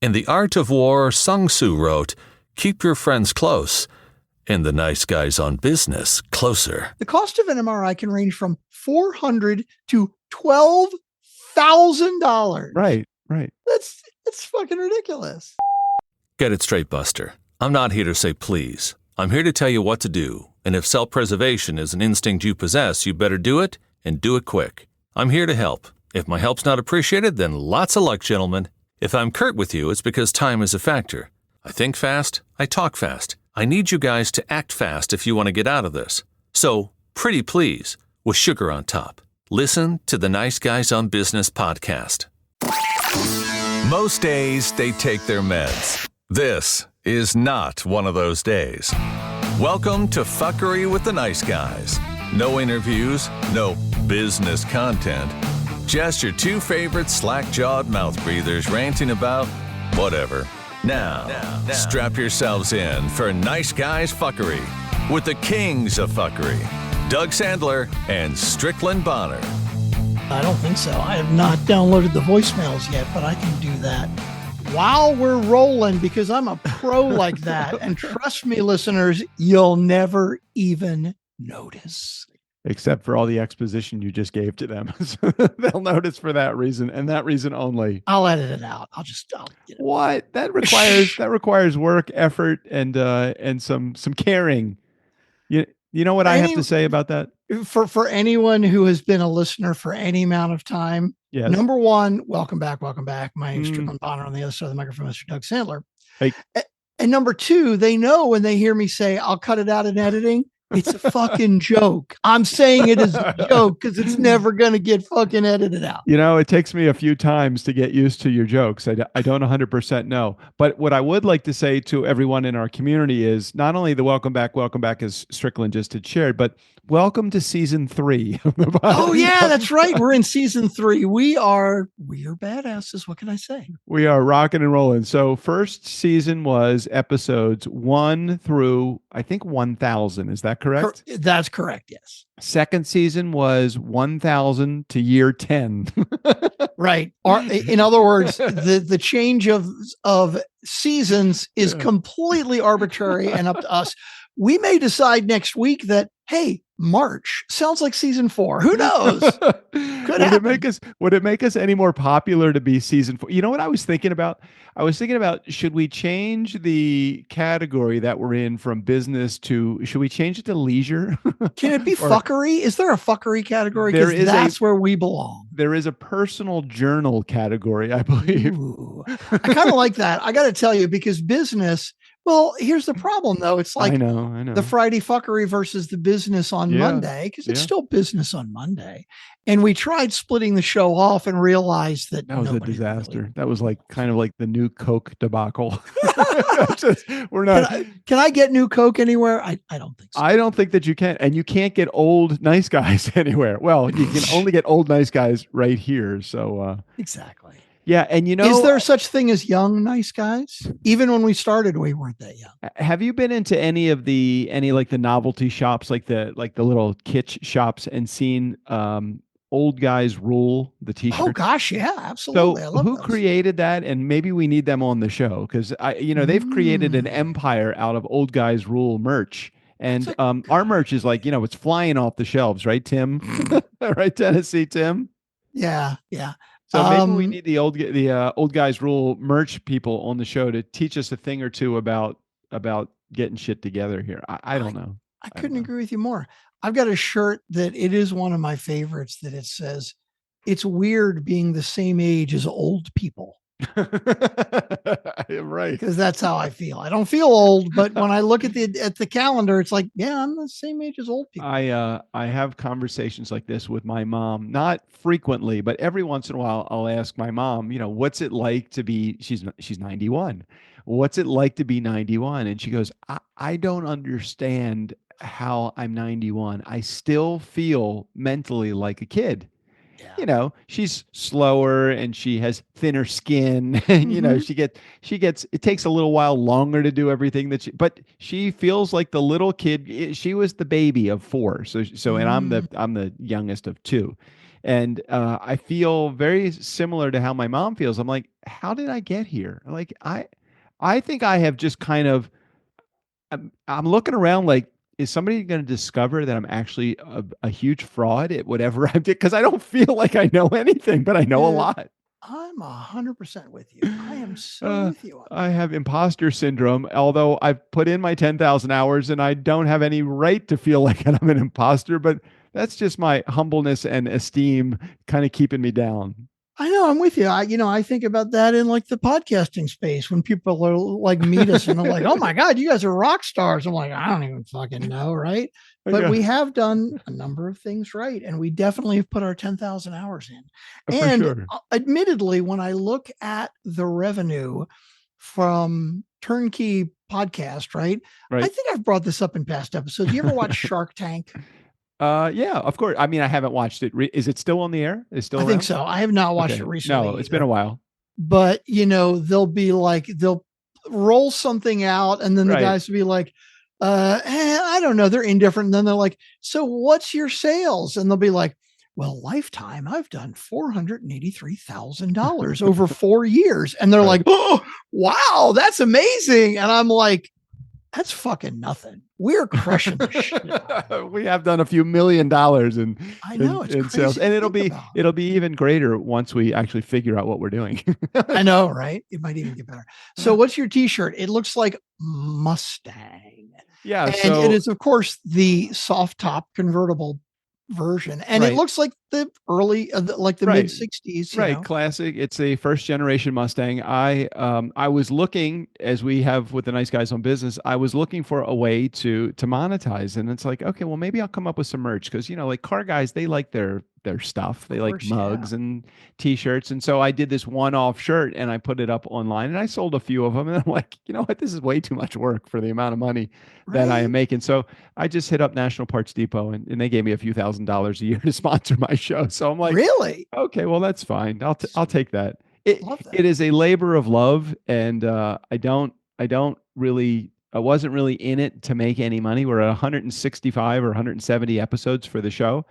In The Art of War, Sun Tzu wrote, "Keep your friends close, and the nice guys on business closer." The cost of an MRI can range from $400 to $12,000. Right. That's fucking ridiculous. Get it straight, Buster. I'm not here to say please. I'm here to tell you what to do. And if self-preservation is an instinct you possess, you better do it, and do it quick. I'm here to help. If my help's not appreciated, then lots of luck, gentlemen. If I'm curt with you, it's because time is a factor. I think fast, I talk fast. I need you guys to act fast if you want to get out of this. So, pretty please, with sugar on top. Listen to the Nice Guys on Business podcast. Most days, they take their meds. This is not one of those days. Welcome to Fuckery with the Nice Guys. No interviews, no business content. Just your two favorite slack-jawed mouth breathers ranting about whatever. Now, strap yourselves in for Nice Guys Fuckery with the kings of fuckery, Doug Sandler and Strickland Bonner. I don't think so. I have not downloaded the voicemails yet, but I can do that while we're rolling because I'm a pro like that. And trust me, listeners, you'll never even notice. Except for all the exposition you just gave to them. So they'll notice for that reason and that reason only. I'll edit it out. What? That requires work, effort, and some caring. You know what I have to say about that? For anyone who has been a listener for any amount of time, yes. Number one, welcome back. My name's Strickland Bonner. On the other side of the microphone, Mr. Doug Sandler. Hey. And number two, they know when they hear me say, I'll cut it out in editing. It's a fucking joke. I'm saying it is a joke because it's never going to get fucking edited out. You know, it takes me a few times to get used to your jokes. I don't 100% know. But what I would like to say to everyone in our community is not only the welcome back, as Strickland just had shared, but welcome to season 3. Oh, yeah, that's right. We're in season 3. We are badasses. What can I say? We are rocking and rolling. So first season was episodes 1 through, I think, 1,000. Is that correct? That's correct. Yes. Second season was 1,000 to year 10. Right. Or, in other words, the change of seasons is completely arbitrary and up to us. We may decide next week that, hey, March sounds like season 4. Who knows? Would it make us any more popular to be season 4? You know what I was thinking about? Should we change the category that we're in from business should we change it to leisure? Can it be fuckery? Is there a fuckery category? Because that's where we belong. There is a personal journal category, I believe. Ooh, I kind of like that. I got to tell you, because business. Well, here's the problem, though. It's like I know. The Friday fuckery versus the business on Monday, because it's still business on Monday. And we tried splitting the show off and realized that was a disaster. Really... That was kind of like the new Coke debacle. We're not. Can I get new Coke anywhere? I don't think so. I don't think that you can. And you can't get old nice guys anywhere. Well, you can only get old nice guys right here. So exactly. Yeah, and is there such thing as young nice guys? Even when we started, we weren't that young. Have you been into any like the novelty shops, like the little kitsch shops, and seen Old Guys Rule, the T-shirt? Oh gosh, yeah, absolutely. So who created that? And maybe we need them on the show because they've created an empire out of Old Guys Rule merch. And our merch is it's flying off the shelves, right, Tim? Right, Tennessee Tim? Yeah. So maybe we need the Old Guys Rule merch people on the show to teach us a thing or two about getting shit together here. I don't know. I couldn't agree with you more. I've got a shirt that it is one of my favorites that it says, "It's weird being the same age as old people." Right. Because that's how I feel. I don't feel old, but when I look at the calendar, it's like, yeah, I'm the same age as old people. I have conversations like this with my mom, not frequently, but every once in a while I'll ask my mom, what's it like to be, she's 91. What's it like to be 91? And she goes, I don't understand how I'm 91. I still feel mentally like a kid. Yeah. She's slower and she has thinner skin and, she gets, it takes a little while longer to do everything but she feels like the little kid. She was the baby of 4. So, and I'm the youngest of 2. And I feel very similar to how my mom feels. I'm like, how did I get here? Like, I think I have just kind of, I'm looking around like, is somebody going to discover that I'm actually a huge fraud at whatever I did? Because I don't feel like I know anything, but I know a Dude, lot. I'm 100% with you. I am so with you on that. I have imposter syndrome, although I've put in my 10,000 hours and I don't have any right to feel like I'm an imposter, but that's just my humbleness and esteem kind of keeping me down. I know, I'm with you. I think about that in like the podcasting space when people are like meet us and they're like, "Oh my God, you guys are rock stars." I'm like, I don't even fucking know, right? But Yeah, we have done a number of things right, and we definitely have put our 10,000 hours in. for And sure. admittedly, when I look at the revenue from Turnkey Podcast, right? I Right. think I've brought this up in past episodes. You ever watch Shark Tank? Yeah, of course. I mean, I haven't watched it. Is it still on the air? Is it still I think around? so. I have not watched it Okay. No, recently it's been either. a while. But they'll be like, they'll roll something out, and then the Right. guys will be like, I don't know, they're indifferent. And then they're like, so what's your sales? And they'll be like, well, lifetime, I've done $483,000 over 4 years. And they're Right. like, oh wow, that's amazing. And I'm like, that's fucking nothing. We're crushing the shit. We have done a few $1 million I know, it's in sales, crazy and to think about. it'll be even greater once we actually figure out what we're doing. I know, right? It might even get better. So what's your t-shirt? It looks like Mustang. Yeah. And So it is, of course, the soft top convertible version. And it right. looks like the early, like the Right. mid 60s, Right, classic. It's a first generation Mustang. I was looking, as we have with the nice guys on business, I was looking for a way to monetize, and it's like, okay, well maybe I'll come up with some merch because like car guys, they like their stuff. They Of like course, mugs yeah. and t-shirts, and so I did this one-off shirt and I put it up online and I sold a few of them, and I'm like, you know what, this is way too much work for the amount of money that I am Right? making. So I just hit up National Parts Depot and they gave me a few $1,000s a year to sponsor my show. So I'm like, Really? okay, well that's fine. I'll take that. It Love that. it is a labor of love, and I don't really I wasn't really in it to make any money. We're at 165 or 170 episodes for the show,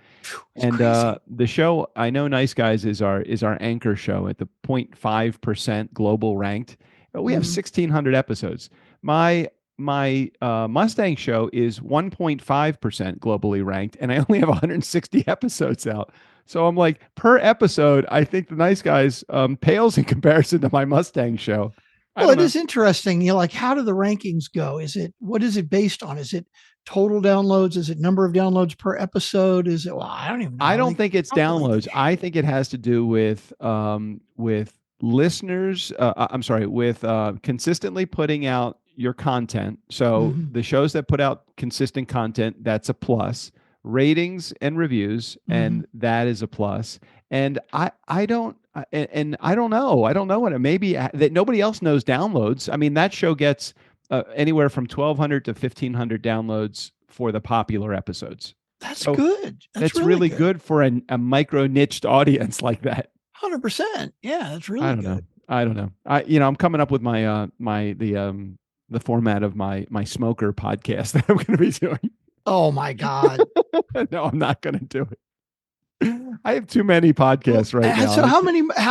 It's and crazy. the show, I know Nice Guys is our anchor show at the 0.5% global ranked. We have Mhm. 1,600 episodes. My Mustang show is 1.5% globally ranked, and I only have 160 episodes out. So I'm like, per episode, I think the Nice Guys pales in comparison to my Mustang show. I Well, don't it know. is interesting. Like, how do the rankings go? What is it based on? Is it total downloads? Is it number of downloads per episode? Is it, well, I don't even know I how don't they think it's calculate downloads. this I shit. think it has to do with listeners. I'm sorry, with consistently putting out your content. So Mhm. the shows that put out consistent content, that's a plus. Ratings and reviews, Mhm. and that is a plus. And I don't and I don't know. I don't know what it may be that nobody else knows downloads. I mean, that show gets anywhere from 1,200 to 1,500 downloads for the popular episodes. That's So good. That's that's really really good. good for a micro niched audience like that. 100%. Yeah, that's I really don't know. good. I don't know. I'm coming up with my the format of my smoker podcast that I'm going to be doing. Oh my God. No, I'm not going to do it. I have too many podcasts right now. So how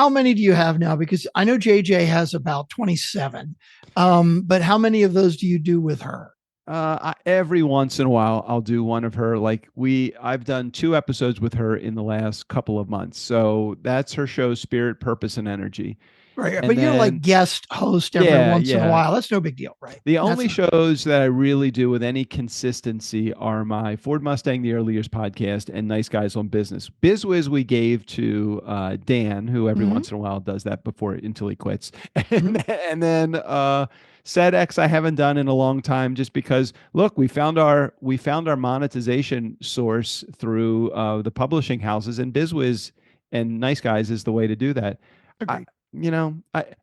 many do you have now? Because I know JJ has about 27. But how many of those do you do with her? Every once in a while, I'll do one of her. I've done 2 episodes with her in the last couple of months. So that's her show, Spirit, Purpose, and Energy. Right. And But you're like then, guest host every yeah, once in a yeah. while. That's no big deal, right? The That's only not, shows that I really do with any consistency are my Ford Mustang the Early Years podcast and Nice Guys on Business. BizWiz we gave to Dan, who every Mhm, once in a while does that until he quits. mhm. And then SedX I haven't done in a long time just because look, we found our monetization source through the publishing houses, and BizWiz and Nice Guys is the way to do that. I, Agreed.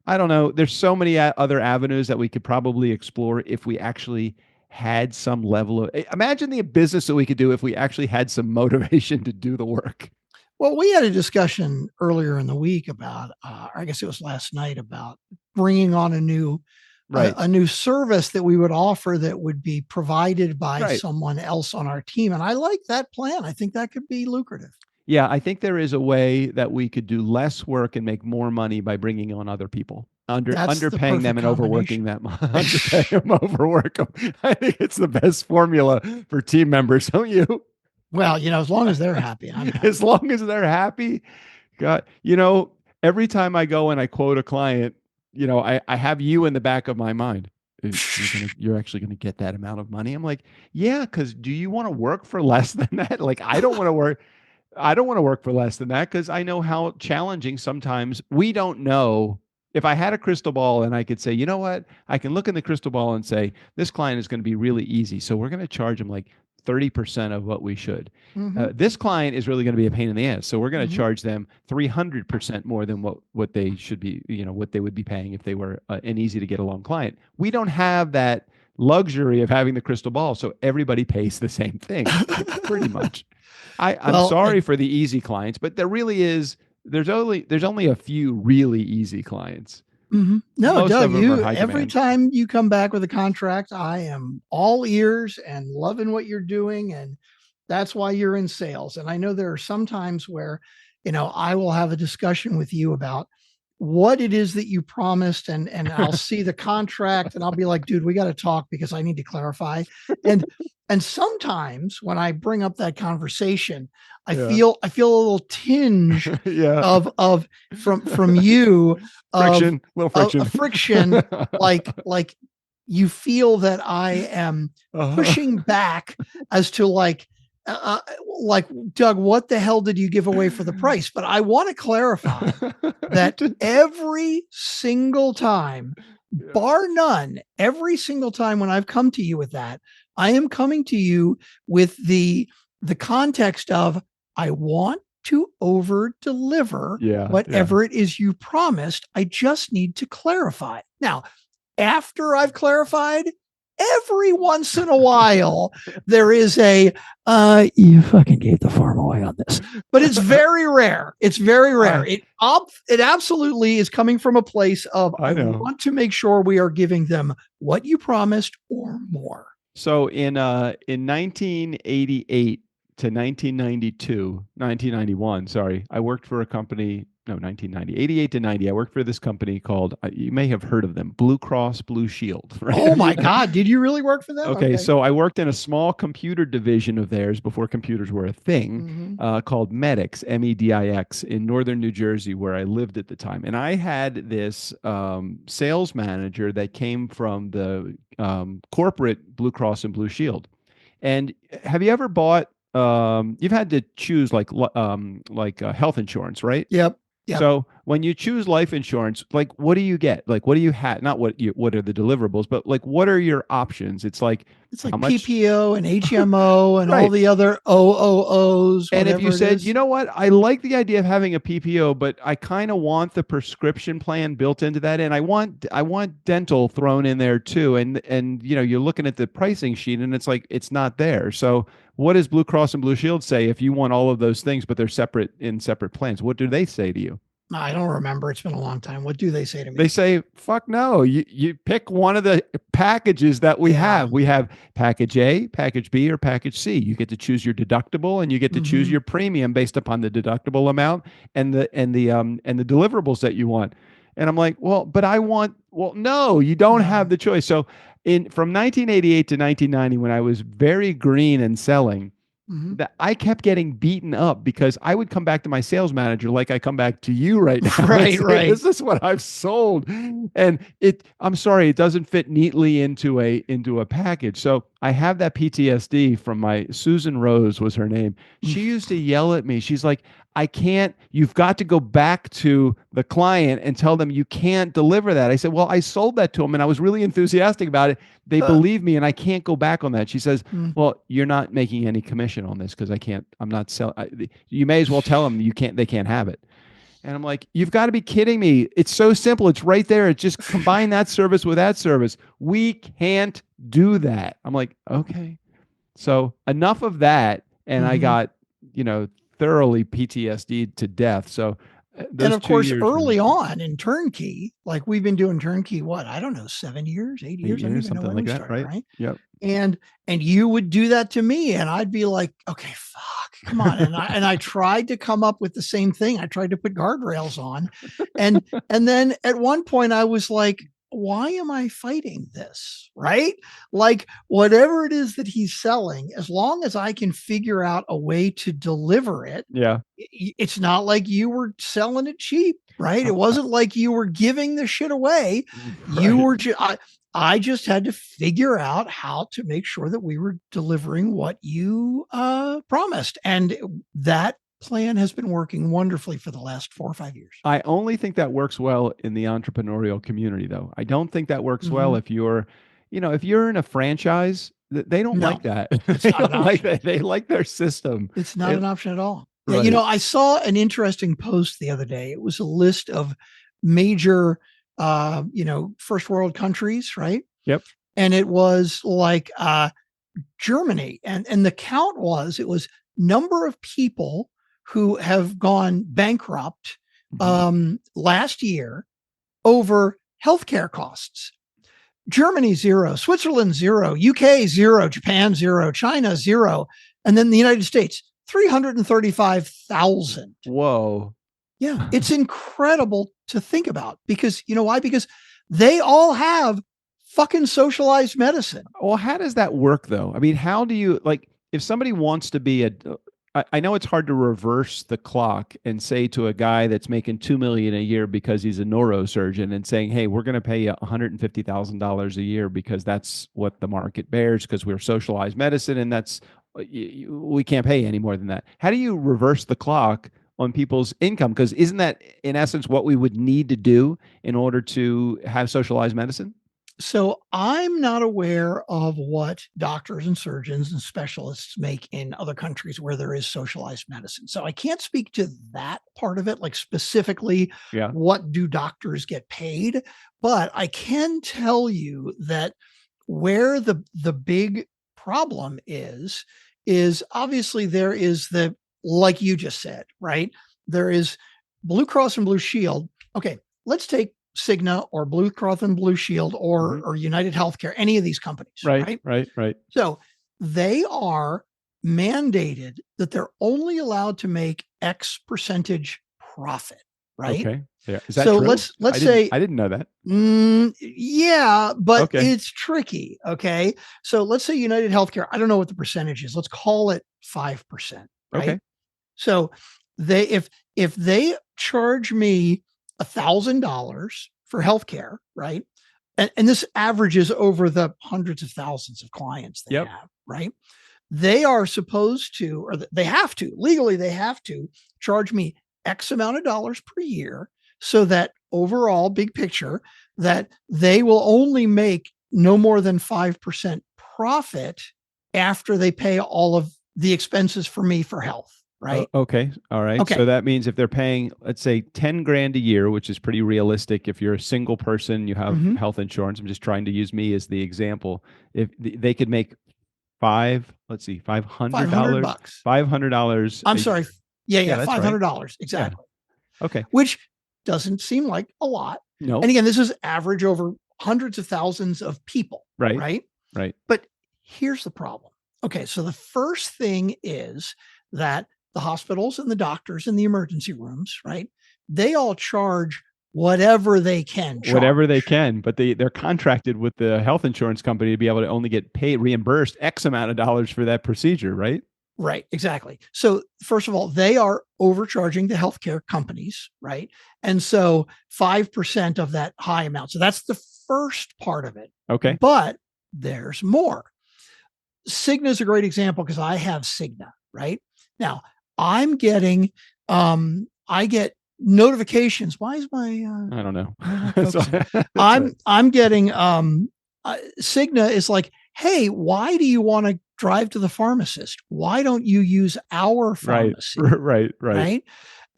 I don't know. There's so many other avenues that we could probably explore if we actually had some level of imagine the business that we could do if we actually had some motivation to do the work. Well, we had a discussion earlier in the week about, I guess it was last night, about bringing on Right. a new service that we would offer that would be provided by Right. someone else on our team. And I like that plan. I think that could be lucrative. Yeah, I think there is a way that we could do less work and make more money by bringing on other people, That's the underpaying them perfect and overworking combination. them, underpay them, overwork them. I think it's the best formula for team members, don't you? Well, as long as they're happy, I'm happy. As long as they're happy, God, every time I go and I quote a client, I have you in the back of my mind. You're actually gonna get that amount of money. I'm like, yeah, because do you want to work for less than that? Like, I don't want to work. I don't want to work for less than that because I know how challenging sometimes we don't know. If I had a crystal ball and I could say, you know what, I can look in the crystal ball and say, this client is going to be really easy. So we're going to charge them like 30% of what we should. Mm-hmm. This client is really going to be a pain in the ass. So we're going to Mm-hmm. charge them 300% more than what they should be, what they would be paying if they were an easy to get along client. We don't have that luxury of having the crystal ball. So everybody pays the same thing pretty much. I'm Well, sorry for the easy clients, but there's only a few really easy clients. No, Most Doug, of them are high every demand. time you come back with a contract, I am all ears and loving what you're doing. And that's why you're in sales. And I know there are some times where, I will have a discussion with you about what it is that you promised, and I'll see the contract and I'll be like, dude, we got to talk because I need to clarify. And sometimes when I bring up that conversation, I Yeah. feel a little tinge Yeah. of from you Friction, little friction. a friction, like you feel that I am pushing back as to like Doug, what the hell did you give away for the price? But I want to clarify that every single time, bar none, every single time when I've come to you with that, I am coming to you with the context of I want to over deliver whatever it is you promised. I just need to clarify. Now, after I've clarified, every once in a while, there is you fucking gave the farm away on this, but it's very rare. It's very rare. It absolutely is coming from a place of, I want to make sure we are giving them what you promised or more. So in 1988 to 1991, sorry, I worked for a company. No, 1990, 88 to 90. I worked for this company called, you may have heard of them, Blue Cross Blue Shield. Right? Oh my God. Did you really work for them? Okay. So I worked in a small computer division of theirs before computers were a thing, called Medix, MEDIX, in northern New Jersey, where I lived at the time. And I had this sales manager that came from the corporate Blue Cross and Blue Shield. And have you ever bought, you've had to choose like health insurance, right? Yep. So when you choose life insurance, like what do you get? Like what do you have? Not what are the deliverables, but like what are your options? It's like PPO and HMO and right. all the other OOOs. And if you said, you know what, I like the idea of having a PPO, but I kind of want the prescription plan built into that, and I want dental thrown in there too. And you're looking at the pricing sheet, and it's like it's not there. So what does Blue Cross and Blue Shield say if you want all of those things, but they're separate plans? What do they say to you? I don't remember. It's been a long time. What do they say to me? They say, fuck no. You pick one of the packages that we have. We have package A, package B, or package C. You get to choose your deductible, and you get to choose your premium based upon the deductible amount and the deliverables that you want. And I'm like, well, but no, you don't have the choice. So from 1988 to 1990, when I was very green and selling, that I kept getting beaten up because I would come back to my sales manager like I come back to you right now. Right. This is what I've sold, and I'm sorry, it doesn't fit neatly into a package. So I have that PTSD from Susan Rose was her name. She used to yell at me. She's like, I can't, you've got to go back to the client and tell them you can't deliver that. I said, well, I sold that to them and I was really enthusiastic about it. They believe me and I can't go back on that. She says, well, you're not making any commission on this because I'm not selling. You may as well tell them they can't have it. And I'm like, you've got to be kidding me. It's so simple. It's right there. It's just combine that service with that service. We can't do that. I'm like, okay. So enough of that. And I got, thoroughly PTSD'd to death. So Those And of 2 course, years were early on in turnkey, like we've been doing turnkey, what? I don't know, 7 years, 8 8 years. I don't years, even know something when like we that, started, right? right? Yep. And you would do that to me, and I'd be like, okay, fuck, come on. And I tried to come up with the same thing. I tried to put guardrails on. And then at one point I was like, why am I fighting this? Right? Like whatever it is that he's selling, as long as I can figure out a way to deliver it, Yeah. it's not like you were selling it cheap, right? Uh, It wasn't like you were giving the shit away. You Right. were I just had to figure out how to make sure that we were delivering what you promised. And that plan has been working wonderfully for the last 4 or 5 years. I only think that works well in the entrepreneurial community, though. I don't think that works well Mhm. if you're, if you're in a franchise, they don't No, like that. it's They not an don't like option. that. They like their system. It's not They- an option at all. Yeah, right. I saw an interesting post the other day. It was a list of major, first world countries, right? Yep. And it was like Germany, and the count it was number of people who have gone bankrupt Mhm. last year over healthcare costs. Germany 0, Switzerland 0, UK 0, Japan 0, China 0, and then the United States 335,000. Whoa. Yeah, it's incredible to think about because you know why? Because they all have fucking socialized medicine. Well, how does that work though? I mean, how do you like if somebody wants to be I know it's hard to reverse the clock and say to a guy that's making 2 million a year because he's a neurosurgeon and saying, "Hey, we're going to pay you $150,000 a year because that's what the market bears because we're socialized medicine and that's we can't pay any more than that." How do you reverse the clock on people's income? Because isn't that in essence what we would need to do in order to have socialized medicine? So I'm not aware of what doctors and surgeons and specialists make in other countries where there is socialized medicine. So I can't speak to that part of it, like specifically Yeah. what do doctors get paid, but I can tell you that where the big problem is obviously there is the like you just said, right? There is Blue Cross and Blue Shield. Okay, let's take Cigna or Blue Cross and Blue Shield Mhm. or United Healthcare, any of these companies, Right, right? right, right. So they are mandated that they're only allowed to make X percentage profit, right? Okay. Yeah. Is that So true? let's say I didn't know that. yeah, but Okay. it's tricky. Okay. So let's say United Healthcare, I don't know what the percentage is. Let's call it 5%, right? Okay. So if they charge me $1,000 for healthcare, right? And this averages over the hundreds of thousands of clients they Yep. have, right? They are supposed to, or they have to, legally, they have to charge me X amount of dollars per year so that overall, big picture, that they will only make no more than 5% profit after they pay all of the expenses for me for health, right? Okay. All right. Okay. So that means if they're paying, let's say 10 grand a year, which is pretty realistic. If you're a single person, you have Mhm. health insurance. I'm just trying to use me as the example. If they could make $500, $500. $500 I'm a sorry. year. Yeah, That's right. $500 Yeah. exactly. Okay. Which doesn't seem like a lot. No. And again, this is average over hundreds of thousands of people, Right. right? Right. But here's the problem. Okay, so the first thing is that the hospitals and the doctors in the emergency rooms, right? They all charge whatever they can charge. Whatever they can, but they're contracted with the health insurance company to be able to only get paid reimbursed X amount of dollars for that procedure, right? Right, exactly. So, first of all, they are overcharging the healthcare companies, right? And so 5% of that high amount. So that's the first part of it. Okay. But there's more. Cigna is a great example because I have Cigna, right? Now, I'm getting I get notifications. Why is my I don't know. not focusing? I'm getting Cigna is like, hey, why do you want to drive to the pharmacist? Why don't you use our pharmacy? Right. Right.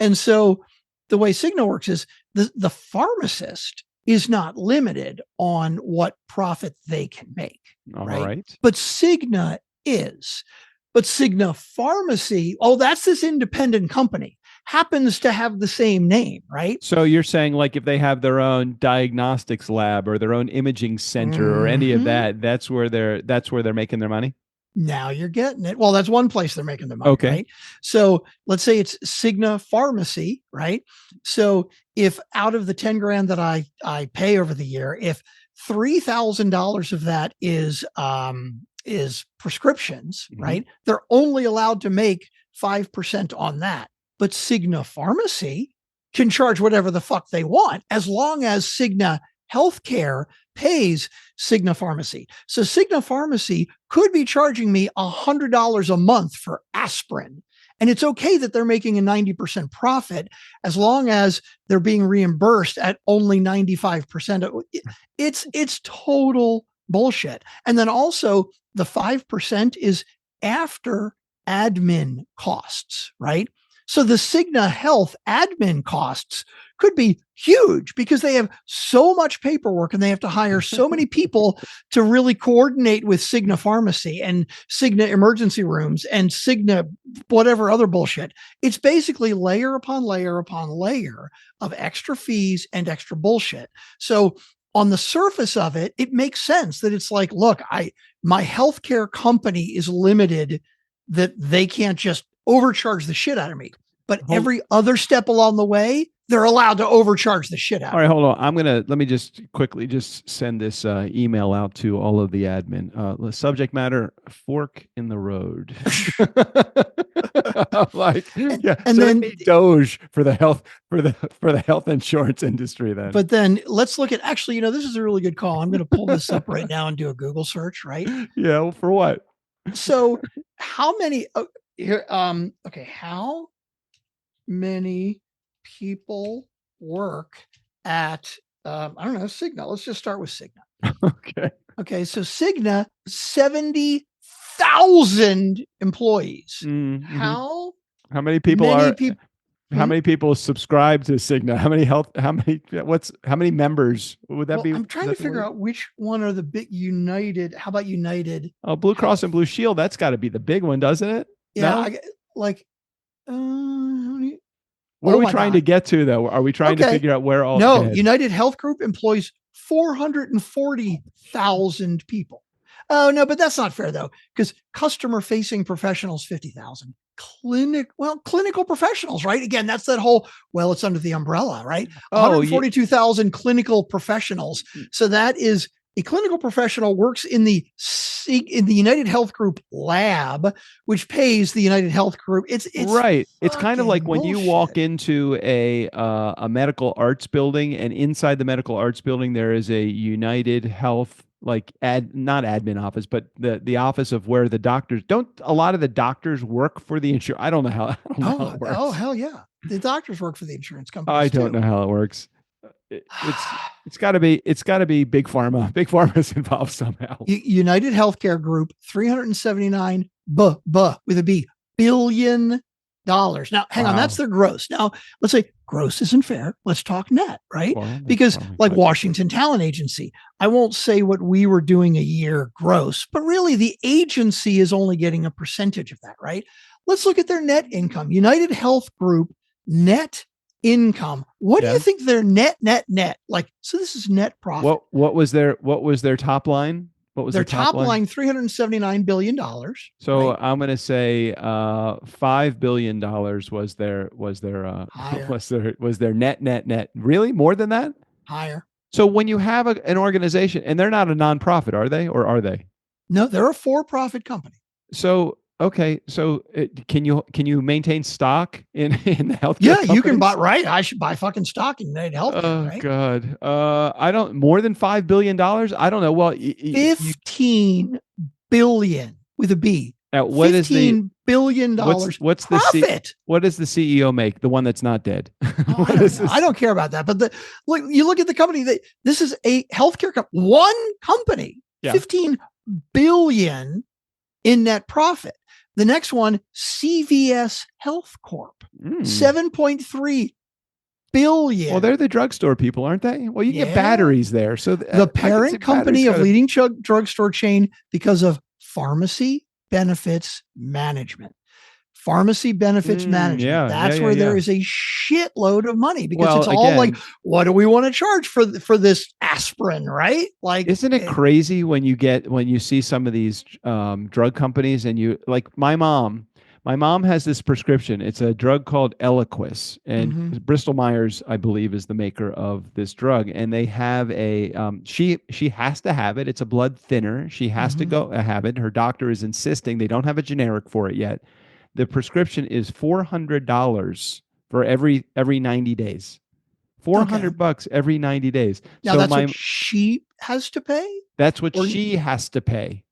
And so the way Cigna works is the pharmacist is not limited on what profit they can make. All right. right. But Cigna is. But Cigna Pharmacy, oh, that's this independent company. happens to have the same name, right? So you're saying like if they have their own diagnostics lab or their own imaging center or any of that, that's where they're making their money? Now you're getting it. Well, that's one place they're making the money, Okay. right? So let's say it's Cigna Pharmacy, right? So if out of the 10 grand that I pay over the year, if $3,000 of that is prescriptions, right? They're only allowed to make 5% on that. But Cigna Pharmacy can charge whatever the fuck they want as long as Cigna Healthcare pays Cigna Pharmacy. So Cigna Pharmacy could be charging me $100 a month for aspirin. And it's okay that they're making a 90% profit as long as they're being reimbursed at only 95%. It's total bullshit. And then also the 5% is after admin costs, right? So the Cigna Health admin costs could be huge because they have so much paperwork and they have to hire so many people to really coordinate with Cigna Pharmacy and Cigna emergency rooms and Cigna whatever other bullshit. It's basically layer upon layer upon layer of extra fees and extra bullshit. So on the surface of it, it makes sense that it's like, look, my healthcare company is limited, that they can't just overcharge the shit out of me. But every other step along the way, they're allowed to overcharge the shit out. All right, hold on. Let me just quickly just send this email out to all of the admin. The subject matter: fork in the road. And so then Doge for the health insurance industry. Then, but then let's look at actually. This is a really good call. I'm going to pull this up right now and do a Google search. Right? Yeah. Well, for what? So, how many? Okay. How many people work at I don't know, Cigna? Let's just start with Cigna. Okay, so Cigna, 70,000 employees. How many people how many people subscribe to Cigna? How many members would that be? I'm trying to figure out which one are the big United. How about United? Oh, Blue Cross and Blue Shield. That's got to be the big one, doesn't it? Yeah. No? What are we trying to get to, though? Are we trying to figure out where all? No, United Health Group employs 440,000 people. Oh, no, but that's not fair, though, because customer-facing professionals, 50,000. Clinical professionals, right? Again, that's that whole, it's under the umbrella, right? 142,000 clinical professionals. So that is a clinical professional works in the United Health Group lab, which pays the United Health Group. It's right. It's kind of like when you walk into a medical arts building, and inside the medical arts building there is a United Health not admin office, but the office of where the doctors a lot of the doctors work for the insurance. I don't know how it works. Oh, hell yeah. The doctors work for the insurance companies. I don't know how it works. It's got to be big pharma. Big pharma is involved somehow. United Healthcare Group, 379 with a B billion dollars. Now, hang on, that's their gross. Now, let's say gross isn't fair. Let's talk net, right? Because like Washington Talent Agency, I won't say what we were doing a year gross, but really the agency is only getting a percentage of that, right? Let's look at their net income. United Health Group net income. What do you think their net? Like, so this is net profit. What was their top line? What was their top line? $379 billion. So right? I'm going to say $5 billion was their net. Really? More than that? Higher. So when you have an organization, and they're not a nonprofit, are they? Or are they? No, they're a for-profit company. So okay, so can you maintain stock in the healthcare? Yeah, companies? You can buy. Right, I should buy fucking stock in United Healthcare. Oh right? God, more than $5 billion. I don't know. Well, 15 billion with a B. What is $15 billion? What's profit? What does the CEO make? The one that's not dead. I don't care about that. But you look at the company. This is a healthcare company. One company, 15 billion in net profit. The next one, CVS Health Corp, 7.3 billion. Well, they're the drugstore people, aren't they? Well, you get batteries there. So the parent company of leading drugstore chain because of pharmacy benefits management. pharmacy benefits management. That's where there is a shitload of money, because it's all like, what do we want to charge for this aspirin, right? Like, isn't it crazy when you see some of these drug companies, and you, like, my mom has this prescription. It's a drug called Eliquis, and Bristol Myers, I believe, is the maker of this drug. And they have a she has to have it. It's a blood thinner. She has to go have it. Her doctor is insisting. They don't have a generic for it yet. The prescription is $400 for every 90 days. $400 every 90 days. Now, so that's what she has to pay? That's what she has to pay.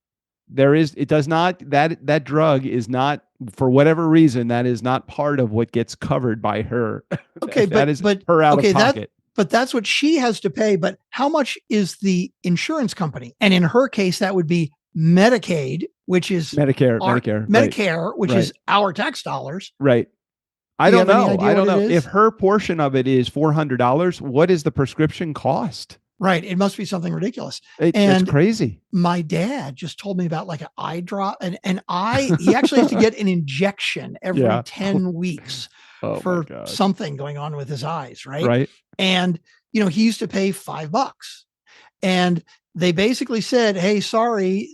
It does not, that drug is not, for whatever reason, that is not part of what gets covered by her. Okay, that is her out of pocket. But that's what she has to pay. But how much is the insurance company? And in her case, that would be Medicaid, which is Medicare, right. Which is our tax dollars. Right. I don't know. I don't know if her portion of it is $400. What is the prescription cost? Right. It must be something ridiculous. It's crazy. My dad just told me about like an eye drop, and he actually has to get an injection every 10 weeks for something going on with his eyes. Right. Right. And, he used to pay $5, and they basically said, hey, sorry,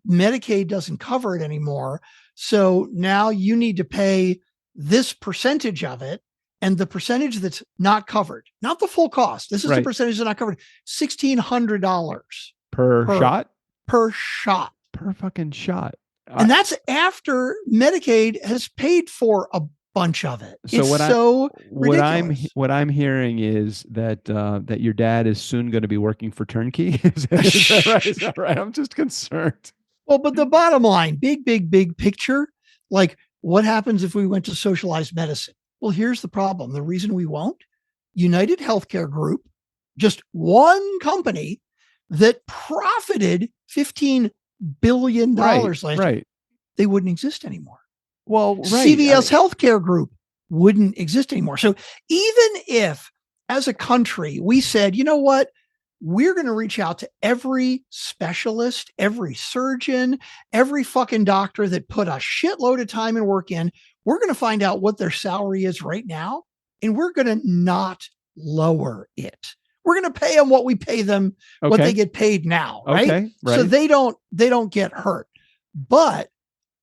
Medicaid doesn't cover it anymore. So now you need to pay this percentage of it. And the percentage that's not covered, not the full cost. This is the percentage that's not covered. $1,600 per shot. Per shot. Per fucking shot. And that's after Medicaid has paid for a bunch of it. So ridiculous. What I'm hearing is that your dad is soon going to be working for Turnkey. Is that right? I'm just concerned. Well, but the bottom line, big picture, like, what happens if we went to socialized medicine? Well, here's the problem. The reason we won't, United Healthcare Group, just one company that profited $15 billion last year, they wouldn't exist anymore. Well, CVS Healthcare Group wouldn't exist anymore. So even if, as a country, we said, you know what, we're going to reach out to every specialist, every surgeon, every fucking doctor that put a shitload of time and work in, we're going to find out what their salary is right now, and we're going to not lower it. We're going to pay them what we pay them, what they get paid now, right? Okay, right? So they don't get hurt. But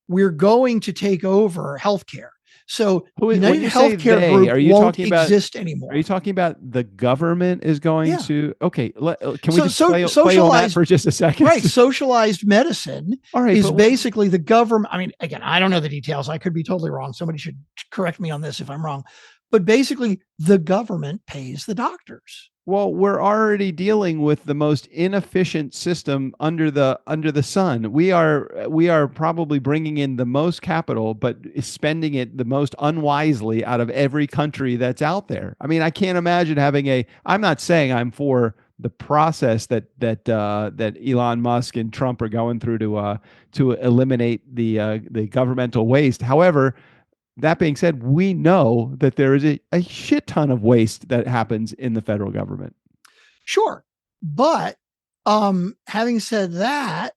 we're going to take over healthcare. So United Healthcare Group won't exist anymore. Are you talking about the government is going to? Okay, can we just play on that for just a second? Right, socialized medicine is basically the government. I mean, again, I don't know the details. I could be totally wrong. Somebody should correct me on this if I'm wrong. But basically, the government pays the doctors. Well, we're already dealing with the most inefficient system under the sun. We are probably bringing in the most capital, but spending it the most unwisely out of every country that's out there. I mean, I can't imagine having I'm not saying I'm for the process that Elon Musk and Trump are going through to eliminate the governmental waste. However, that being said, we know that there is a shit ton of waste that happens in the federal government. Sure. But having said that,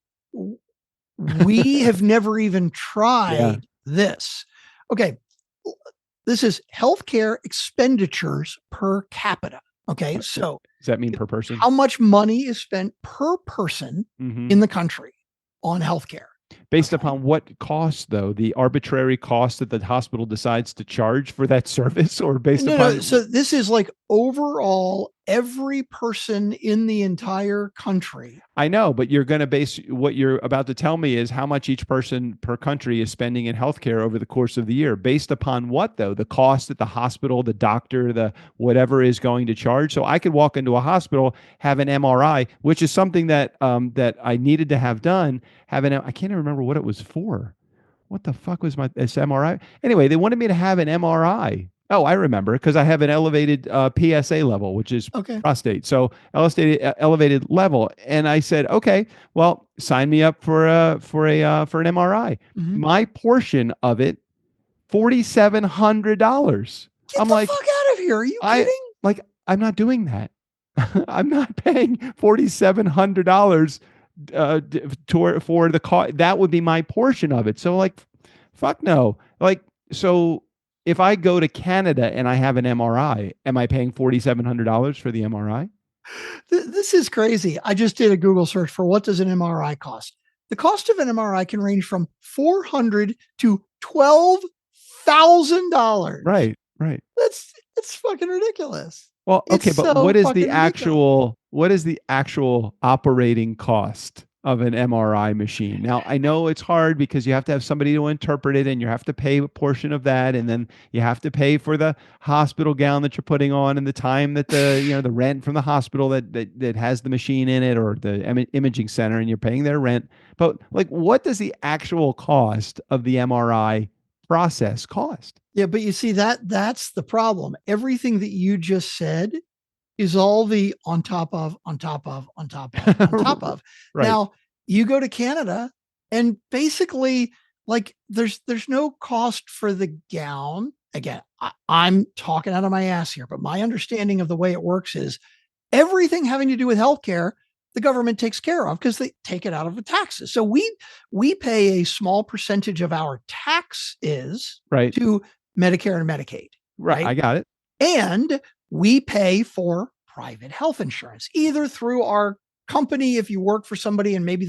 we have never even tried this. Okay. This is healthcare expenditures per capita. Okay. So does that mean per person? How much money is spent per person in the country on healthcare? Based upon what cost, though? The arbitrary cost that the hospital decides to charge for that service, or based upon? No. So this is like overall every person in the entire country. I know, but you're going to base what you're about to tell me is how much each person per country is spending in healthcare over the course of the year. Based upon what, though? The cost that the hospital, the doctor, the whatever is going to charge. So I could walk into a hospital, have an MRI, which is something that I needed to have done. I can't even remember what it was for. What the fuck was this MRI? Anyway, they wanted me to have an MRI. Oh, I remember, because I have an elevated PSA level, which is prostate. So elevated level, and I said, okay, well, sign me up for an MRI. My portion of it, $4,700. I'm like, fuck out of here! Are you kidding? I'm not doing that. I'm not paying $4,700 for the cost. That would be my portion of it. So fuck no. So if I go to Canada and I have an MRI, am I paying $4,700 for the MRI? This is crazy. I just did a Google search for what does an MRI cost. The cost of an MRI can range from $400 to $12,000. Right. That's fucking ridiculous. Well, okay, It's but so what is fucking ridiculous. what is the actual operating cost of an MRI machine? Now, I know it's hard because you have to have somebody to interpret it and you have to pay a portion of that, and then you have to pay for the hospital gown that you're putting on and the time that the rent from the hospital that has the machine in it, or the imaging center, and you're paying their rent. But like, what does the actual cost of the MRI process cost? Yeah, but you see that's the problem. Everything that you just said is all the on top of, on top of, on top of, on top of. Right. Now, you go to Canada and basically like there's no cost for the gown. Again, I'm talking out of my ass here, but my understanding of the way it works is everything having to do with healthcare, the government takes care of because they take it out of the taxes. So we pay a small percentage of our taxes Right. to Medicare and Medicaid. Right. I got it. And we pay for private health insurance, either through our company if you work for somebody and maybe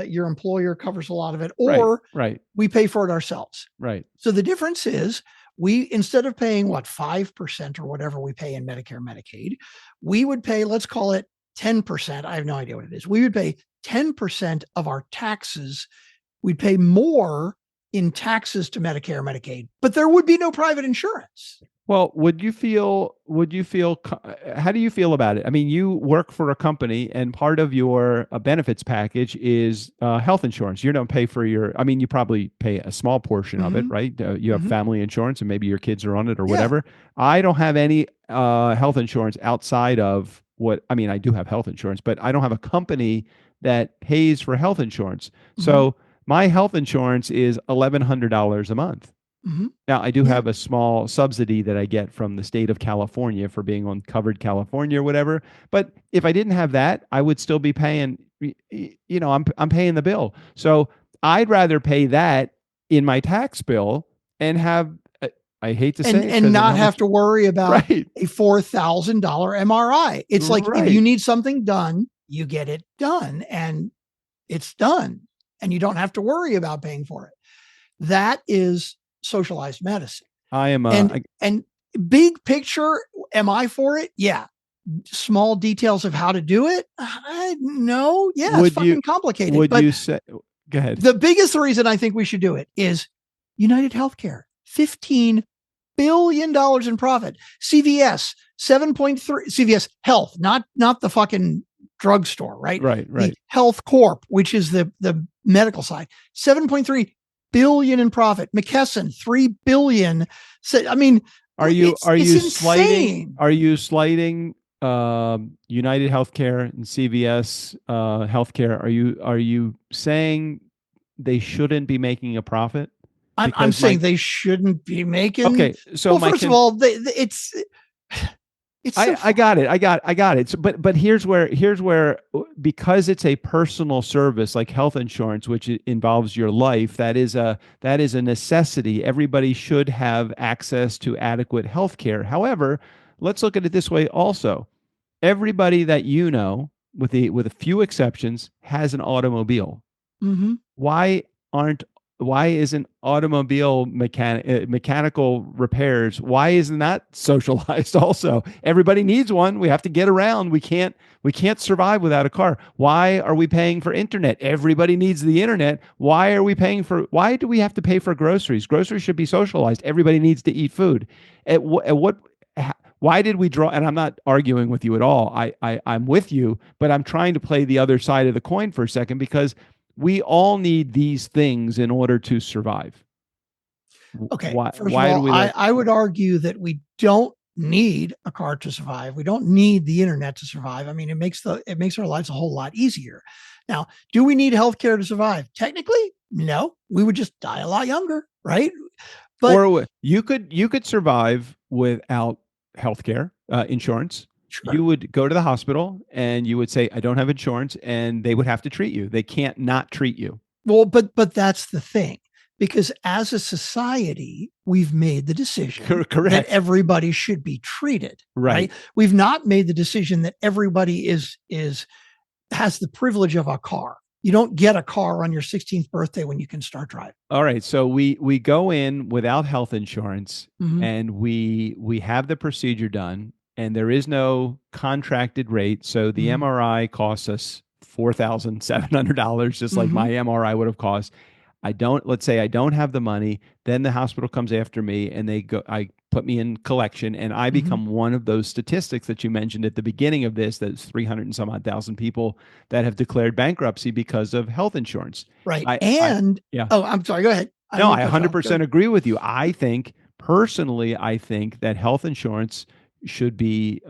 your employer covers a lot of it, or right. we pay for it ourselves. Right. So the difference is we, instead of paying 5% or whatever we pay in Medicare, Medicaid, we would pay, let's call it 10%. I have no idea what it is. We would pay 10% of our taxes. We'd pay more in taxes to Medicare, Medicaid, but there would be no private insurance. Well, how do you feel about it? I mean, you work for a company and part of your benefits package is health insurance. You don't pay for you probably pay a small portion of it, right? You have family insurance and maybe your kids are on it or whatever. I don't have any health insurance outside of I do have health insurance, but I don't have a company that pays for health insurance. So my health insurance is $1,100 a month. Now, I do have a small subsidy that I get from the state of California for being on Covered California or whatever. But if I didn't have that, I would still be paying, I'm paying the bill. So I'd rather pay that in my tax bill and have, I hate to say it, and not have to worry about Right. a $4,000 MRI. It's like if you need something done, you get it done and it's done and you don't have to worry about paying for it. That is socialized medicine. I am and big picture, am I for it? Yeah. Small details of how to do it, no. Yeah, it's fucking complicated. Would you say? Go ahead. The biggest reason I think we should do it is United Healthcare, $15 billion in profit. CVS, 7.3. CVS Health, not the fucking drugstore, right? Right. The Health Corp, which is the medical side, 7.3 billion in profit. McKesson, 3 billion. So, I mean, are you insane. slighting United Healthcare and CVS Healthcare? Are you saying they shouldn't be making a profit? I'm saying they shouldn't be making. Okay, so first of all, it's. I got it. So, but here's where because it's a personal service like health insurance, which involves your life, that is a necessity. Everybody should have access to adequate health care. However, let's look at it this way also. Everybody that with a few exceptions, has an automobile. Why isn't automobile mechanical repairs? Why isn't that socialized also? Everybody needs one. We have to get around. We can't survive without a car. Why are we paying for internet? Everybody needs the internet. Why do we have to pay for groceries? Groceries should be socialized. Everybody needs to eat food. Why did we draw? And I'm not arguing with you at all. I'm with you, but I'm trying to play the other side of the coin for a second, because we all need these things in order to survive. Okay. First of all, I would argue that we don't need a car to survive. We don't need the internet to survive. I mean, it makes our lives a whole lot easier. Now, do we need healthcare to survive? Technically, no. We would just die a lot younger, right? But or you could survive without healthcare insurance. Sure. You would go to the hospital and you would say, I don't have insurance, and they would have to treat you. They can't not treat you. Well, but that's the thing. Because as a society, we've made the decision Correct. that everybody should be treated. Right. We've not made the decision that everybody has the privilege of a car. You don't get a car on your 16th birthday when you can start driving. All right. So we go in without health insurance, Mhm. and we have the procedure done, and there is no contracted rate. So the Mhm. MRI costs us $4,700, just like Mhm. my MRI would have cost. Let's say I don't have the money, then the hospital comes after me and I put me in collection, and I become one of those statistics that you mentioned at the beginning of this, that's 300 and some odd thousand people that have declared bankruptcy because of health insurance. Right. Yeah. Oh, I'm sorry. Go ahead. No, I 100% agree with you. I think that health insurance should be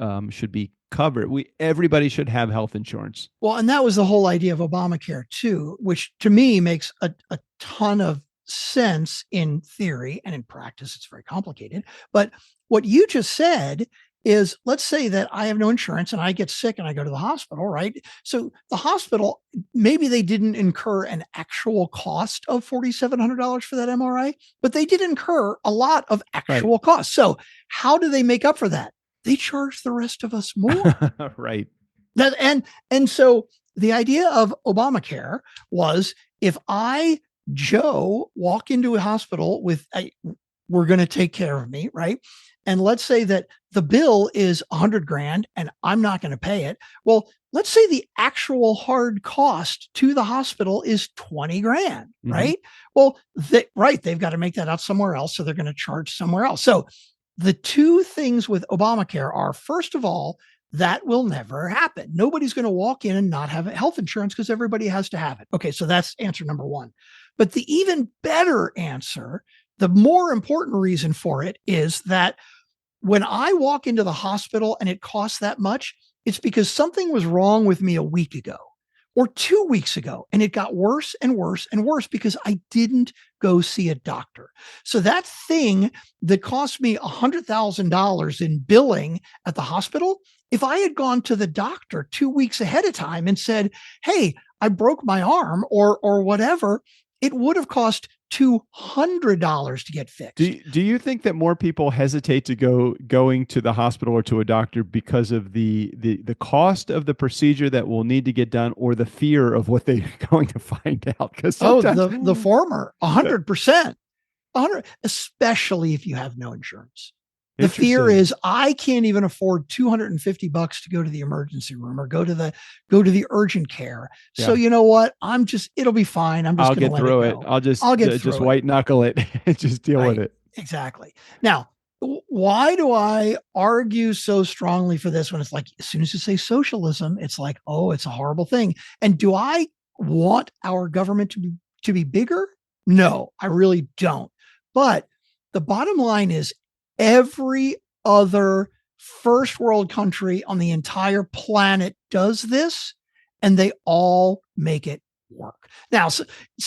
covered. Everybody should have health insurance. Well, and that was the whole idea of Obamacare too, which to me makes a ton of sense in theory, and in practice it's very complicated. But what you just said is, let's say that I have no insurance and I get sick and I go to the hospital, right? So the hospital, maybe they didn't incur an actual cost of $4,700 for that MRI, but they did incur a lot of actual costs. So how do they make up for that? They charge the rest of us more. Right. And so the idea of Obamacare was, if I, Joe, walk into a hospital with we're going to take care of me, right? And let's say that the bill is $100,000 and I'm not going to pay it. Well, let's say the actual hard cost to the hospital is $20,000, right? Well, they've got to make that out somewhere else. So they're going to charge somewhere else. So the two things with Obamacare are, first of all, that will never happen. Nobody's going to walk in and not have health insurance because everybody has to have it. Okay, so that's answer number one. But the even better answer, the more important reason for it, is that when I walk into the hospital and it costs that much, it's because something was wrong with me a week ago or 2 weeks ago, and it got worse and worse and worse because I didn't go see a doctor. So that thing that cost me $100,000 in billing at the hospital, if I had gone to the doctor 2 weeks ahead of time and said, hey, I broke my arm or whatever, it would have cost $200 to get fixed. Do you think that more people hesitate to going to the hospital or to a doctor because of the cost of the procedure that will need to get done, or the fear of what they're going to find out? Because the former, 100%, especially if you have no insurance. The fear is, I can't even afford $250 to go to the emergency room or go to the urgent care. Yeah. So you know what? It'll be fine. I'll get through it. I'll just white knuckle it and just deal with it. Exactly. Now, why do I argue so strongly for this when it's like, as soon as you say socialism, it's like, oh, it's a horrible thing. And do I want our government to be bigger? No, I really don't. But the bottom line is, every other first world country on the entire planet does this, and they all make it work. Now, so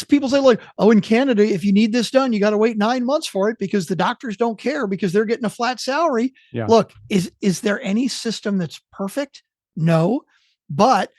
people say, like, oh, in Canada, if you need this done, you got to wait 9 months for it because the doctors don't care because they're getting a flat salary. Yeah. Look, is there any system that's perfect? No, but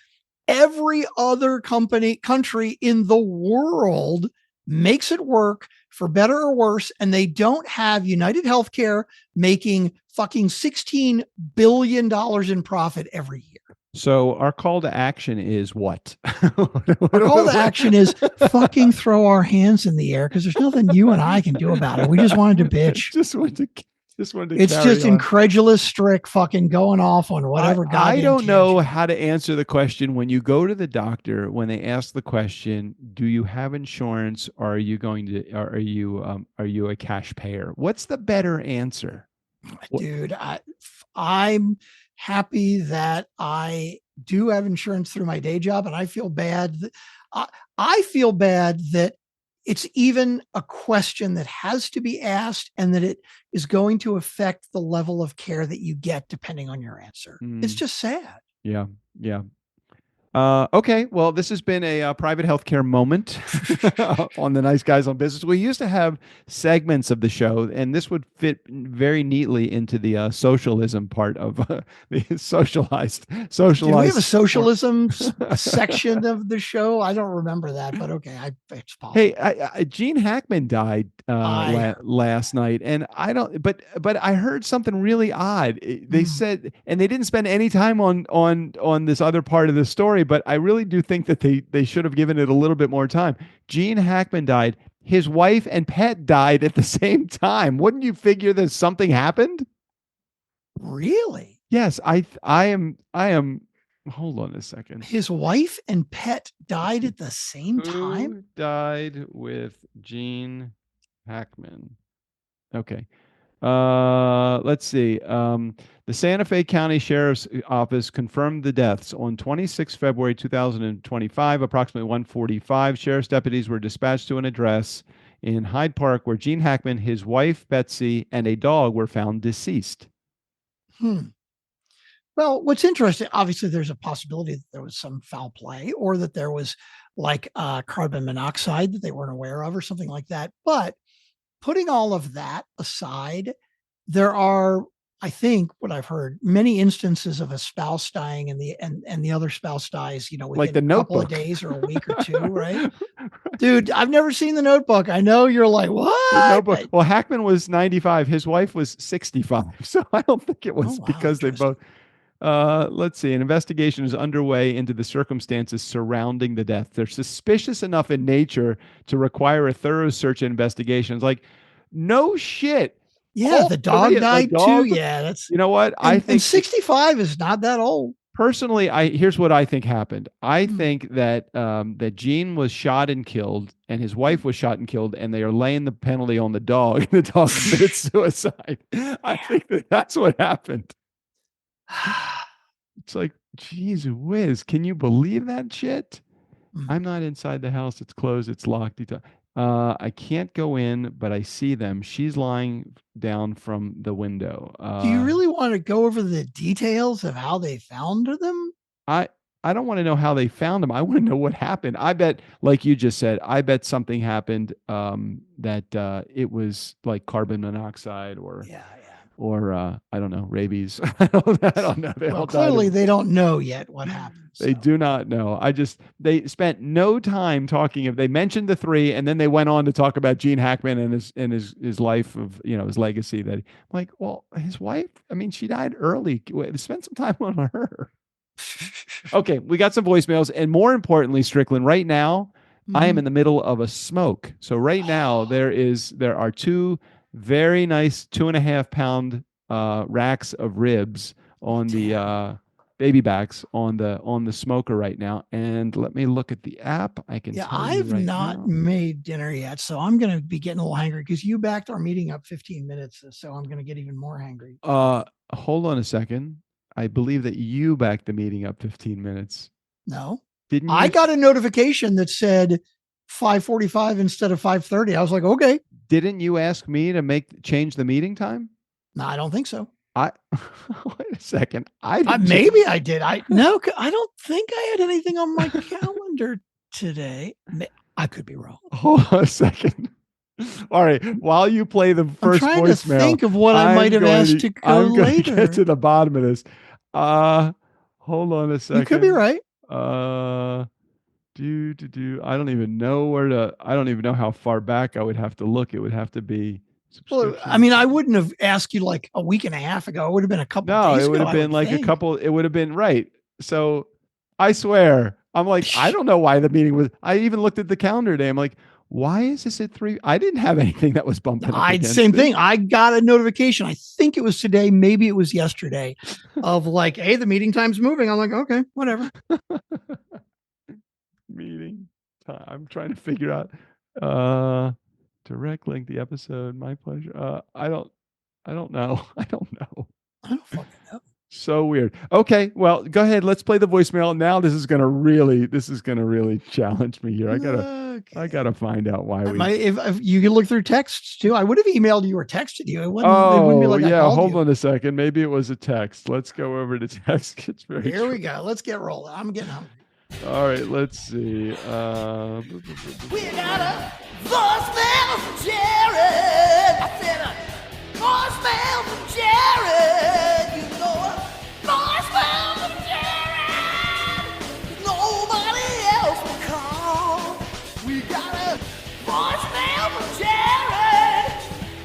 every other country in the world makes it work, for better or worse, and they don't have United Healthcare making fucking $16 billion in profit every year. So our call to action is what? Our call to action is fucking throw our hands in the air, because there's nothing you and I can do about it. We just wanted to bitch. Just wanted to it's just on. Incredulous Strick fucking going off on whatever. I don't know how to answer the question when you go to the doctor, when they ask the question, do you have insurance, or are you are you a cash payer? What's the better answer? Dude, I'm happy that I do have insurance through my day job, and I feel bad. I feel bad that it's even a question that has to be asked, and that it is going to affect the level of care that you get depending on your answer. It's just sad. Yeah. Yeah. Okay, well, this has been a private healthcare moment on the Nice Guys on Business. We used to have segments of the show, and this would fit very neatly into the socialism part of the socialized. Did we have a Socialized. socialism section of the show? I don't remember that, but okay, it's possible. Hey, Gene Hackman died I last night, and I don't. But I heard something really odd. They said, and they didn't spend any time on this other part of the story. But I really do think that they should have given it a little bit more time. Gene Hackman died. His wife and pet died at the same time. Wouldn't you figure that something happened? Really? Yes, I am. Hold on a second. His wife and pet died at the same time? Who died with Gene Hackman? Okay. Let's see. The Santa Fe County Sheriff's Office confirmed the deaths on 26 February 2025, approximately 1:45. Sheriff's deputies were dispatched to an address in Hyde Park where Gene Hackman, his wife Betsy, and a dog were found deceased. Well, what's interesting, obviously, there's a possibility that there was some foul play or that there was like carbon monoxide that they weren't aware of or something like that. But putting all of that aside, there are, I think, what I've heard, many instances of a spouse dying and the other spouse dies, within Like the a couple of Notebook. days or a week or two, right? Dude, I've never seen The Notebook. I know you're like, what? Notebook. Well, Hackman was 95. His wife was 65. So I don't think it was because they both. Let's see. An investigation is underway into the circumstances surrounding the death. They're suspicious enough in nature to require a thorough search and investigation. It's like, no shit. Yeah, the dog died too. Yeah, that's. You know what? I think 65 is not that old. Personally, here's what I think happened. I think that that Gene was shot and killed, and his wife was shot and killed, and they are laying the penalty on the dog. And the dog committed suicide. I think that's what happened. It's like, geez whiz, can you believe that shit? I'm not inside the house. It's closed. It's locked. I can't go in, but I see them. She's lying down from the window. Do you really want to go over the details of how they found them? I don't want to know how they found them. I want to know what happened. I bet, like you just said, I bet something happened that it was like carbon monoxide or I don't know, rabies. I don't know. Well, clearly they don't know yet what happened. So. They do not know. They spent no time talking. They mentioned the three, and then they went on to talk about Gene Hackman and his life of, his legacy. That I'm like, well, his wife, I mean, she died early. Spend some time on her. Okay, we got some voicemails, and more importantly, Strickland, right now, I am in the middle of a smoke. So right now there are two very nice 2.5 pound racks of ribs on the baby backs on the smoker right now. And let me look at the app. I can tell you I've not made dinner yet, so I'm gonna be getting a little hangry because you backed our meeting up 15 minutes, so I'm gonna get even more hangry. Hold on a second. I believe that you backed the meeting up 15 minutes. No. Didn't you? I got a notification that said 5:45 instead of 5:30. I was like, okay. Didn't you ask me to change the meeting time? No, I don't think so. Wait a second. Maybe I did. I don't think I had anything on my calendar today. I could be wrong. Hold on a second. All right. While you play the first voicemail, I'm trying to think of what I might have asked to go later. I'm going to get to the bottom of this. Hold on a second. You could be right. I don't even know how far back I would have to look. It would have to be. Well, I mean, I wouldn't have asked you like a week and a half ago. It would have been a couple of days ago. No, it would have been like a couple. It would have been right. So I swear, I'm like, I don't know why the meeting was. I even looked at the calendar today. I'm like, why is this at 3? I didn't have anything that was bumping. Same thing. I got a notification. I think it was today. Maybe it was yesterday of like, hey, the meeting time's moving. I'm like, okay, whatever. Meeting time. I'm trying to figure out direct link the episode. My pleasure. I don't know. I don't fucking know. So weird. Okay, well, go ahead. Let's play the voicemail. Now this is gonna really challenge me here. I gotta find out why if you can look through texts too. I would have emailed you or texted you. It wouldn't be like hold on a second. Maybe it was a text. Let's go over to text. Here we go. Let's get rolling. I'm getting hungry. All right, let's see. We got a voicemail from Jared. I said a voicemail from Jared. You know a voicemail from Jared. Nobody else will call. We got a voicemail from Jared.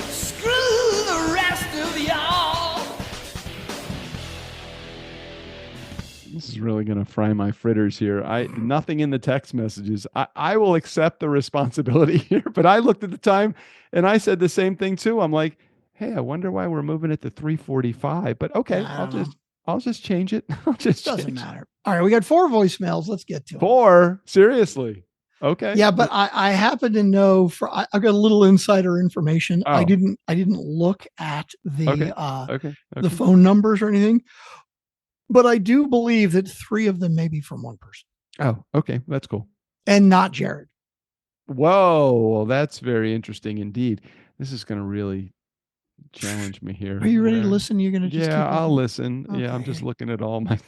Screw the rest of y'all. This is really going to fry my fritters here. Nothing in the text messages. I will accept the responsibility here, but I looked at the time and I said the same thing too. I'm like, hey, I wonder why we're moving it to 3:45. But okay, I'll just change it. I'll just doesn't matter. All right, we got 4 voicemails. Let's get to them. 4? Seriously? Okay. Yeah, but I happen to know I've got a little insider information. Oh. I didn't look at the Okay. the phone numbers or anything, but I do believe that 3 of them may be from one person. Oh, okay. That's cool. And not Jared. Whoa, well, that's very interesting indeed. This is going to really challenge me here. Are you ready to listen? You're going to just Yeah, keep I'll looking? listen. Yeah, I'm Okay. just looking at all my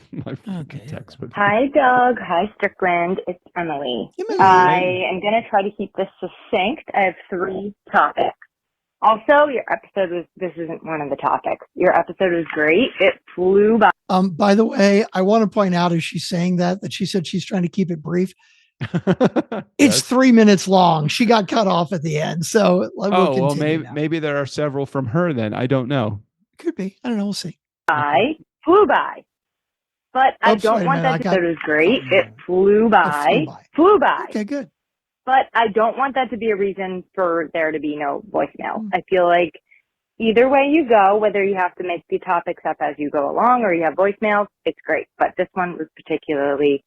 Okay, texts. But Hi, Doug. Hi, Strickland. It's Emily. Emily. I am going to try to keep this succinct. I have 3 topics. Also, this isn't one of the topics. Your episode was great. It flew by. By the way, I want to point out as she's saying that she said she's trying to keep it brief. It's 3 minutes long. She got cut off at the end. So we'll continue maybe there are several from her then. I don't know. Could be. I don't know. We'll see. Flew by. But I don't want that episode was great. It flew by. Flew by. Okay, good. But I don't want that to be a reason for there to be no voicemail. I feel like either way you go, whether you have to make the topics up as you go along or you have voicemails, it's great. But this one was particularly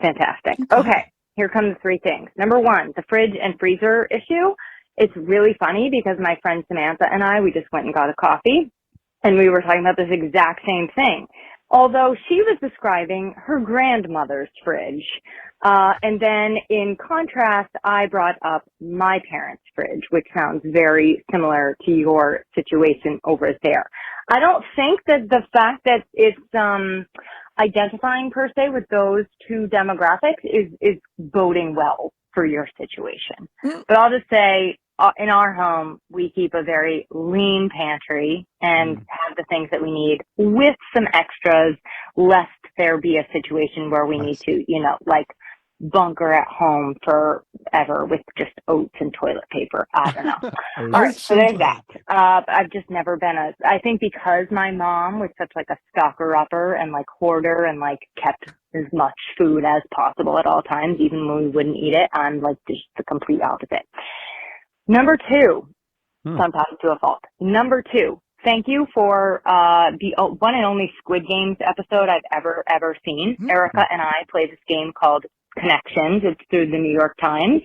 fantastic. Okay, here come the 3 things. Number 1, the fridge and freezer issue. It's really funny because my friend Samantha and we just went and got a coffee and we were talking about this exact same thing. Although she was describing her grandmother's fridge. And then in contrast, I brought up my parents' fridge, which sounds very similar to your situation over there. I don't think that the fact that it's identifying per se with those 2 demographics is boding well for your situation. But I'll just say, in our home, we keep a very lean pantry and have the things that we need with some extras, lest there be a situation where we need to, like bunker at home forever with just oats and toilet paper. I don't know. All right, so there's that. I've just never been I think because my mom was such like a stocker-upper and like hoarder and like kept as much food as possible at all times, even when we wouldn't eat it, I'm like just the complete opposite. Number 2, sometimes to a fault. Number 2, thank you for the one and only Squid Games episode I've ever seen. Erica and I play this game called Connections. It's through the New York Times.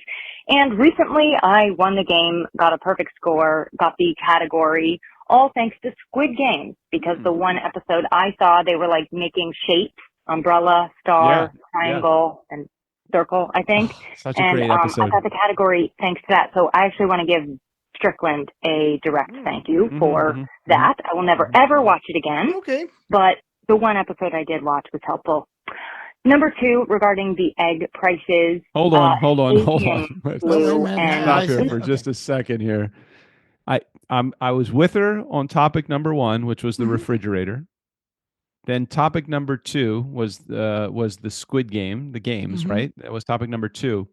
And recently I won the game, got a perfect score, got the category, all thanks to Squid Games, because the one episode I saw, they were like making shapes, umbrella, star, triangle, and circle, I think. Such a great episode. I got the category thanks to that. So I actually want to give Strickland a direct thank you for that. I will never ever watch it again. Okay. But the one episode I did watch was helpful. Number 2, regarding the egg prices. Hold on. And Stop here for just a second here. I was with her on topic number 1, which was the refrigerator. Then topic number 2 was the Squid Game, the games, right? That was topic number 2.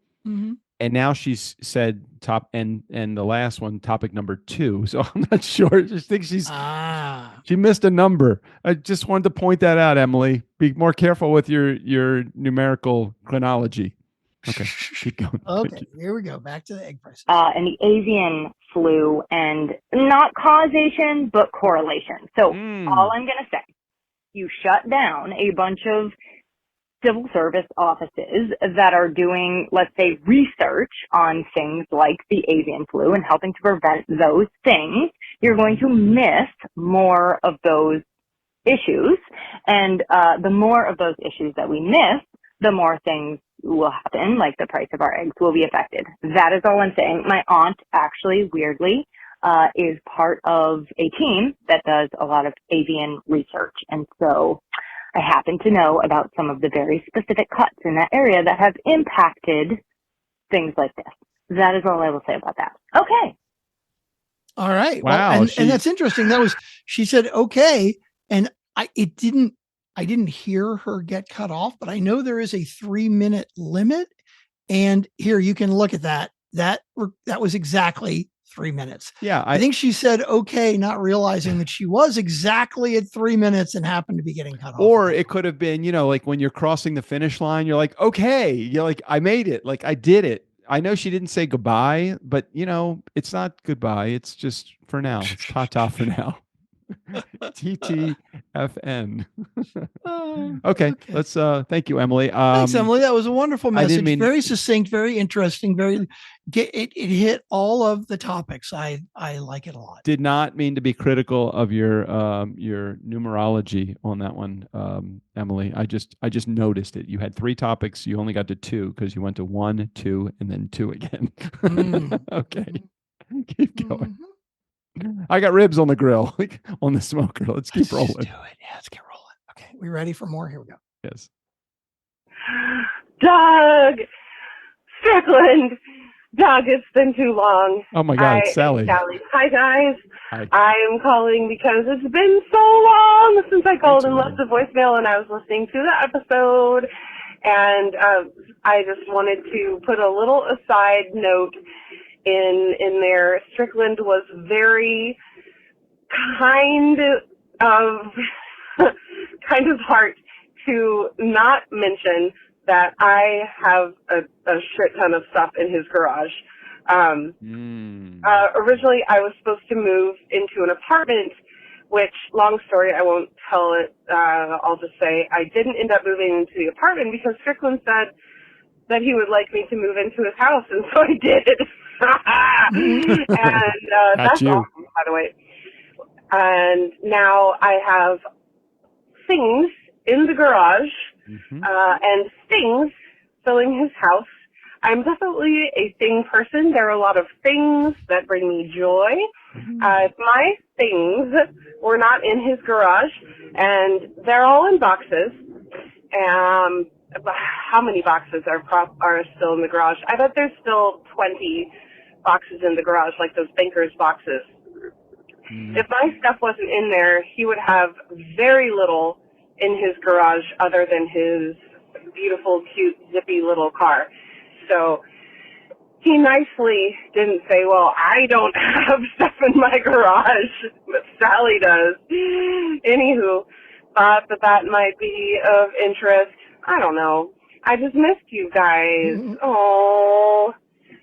And now she's said and the last one, topic number 2. So I'm not sure. I just think she missed a number. I just wanted to point that out, Emily. Be more careful with your numerical chronology. Okay, keep going. Okay, here we go. Back to the egg prices. And the avian flu, and not causation, but correlation. So all I'm going to say, you shut down a bunch of civil service offices that are doing, let's say, research on things like the avian flu and helping to prevent those things, you're going to miss more of those issues. And the more of those issues that we miss, the more things will happen, like the price of our eggs will be affected. That is all I'm saying. My aunt actually, weirdly, is part of a team that does a lot of avian research. And so I happen to know about some of the very specific cuts in that area that have impacted things like this. That is all I will say about that. Okay. All right. Wow, Well, and that's interesting. She said, okay. And I didn't hear her get cut off, but I know there is a 3-minute limit. And here you can look at that. That was exactly 3 minutes. Yeah. I think she said, okay, not realizing that she was exactly at 3 minutes and happened to be getting cut off. Or it could have been, like when you're crossing the finish line, you're like, okay, you're like, I made it. Like I did it. I know she didn't say goodbye, but it's not goodbye. It's just for now. It's ta-ta for now. TTFN. Okay. Let's thank you, Emily. Thanks, Emily. That was a wonderful message. Very succinct, very interesting, it hit all of the topics. I like it a lot. Did not mean to be critical of your numerology on that one, Emily. I just noticed it. You had 3 topics, you only got to 2 because you went to 1, 2, and then 2 again. Okay. Keep going. I got ribs on the grill, on the smoker. Let's keep rolling. Let's do it. Yeah, let's get rolling. Okay, we ready for more? Here we go. Yes. Doug Strickland. Doug, it's been too long. Oh my God, Sally. Hi, guys. Hi. I am calling because it's been so long since I called and left a voicemail, and I was listening to the episode, and I just wanted to put a little aside note in there. Strickland was very kind of heart to not mention that I have a shit ton of stuff in his garage. Originally, I was supposed to move into an apartment, which, long story, I won't tell it. I'll just say I didn't end up moving into the apartment because Strickland said that he would like me to move into his house, and so I did. And that's awesome, by the way. And now I have things in the garage and things filling his house. I'm definitely a thing person. There are a lot of things that bring me joy. My things were not in his garage, and they're all in boxes. How many boxes are still in the garage? I bet there's still 20 boxes in the garage, like those banker's boxes. If my stuff wasn't in there, he would have very little in his garage other than his beautiful, cute, zippy little car. So he nicely didn't say, well, I don't have stuff in my garage, but Sally does. Anywho, thought that might be of interest. I don't know. I just missed you guys. Oh,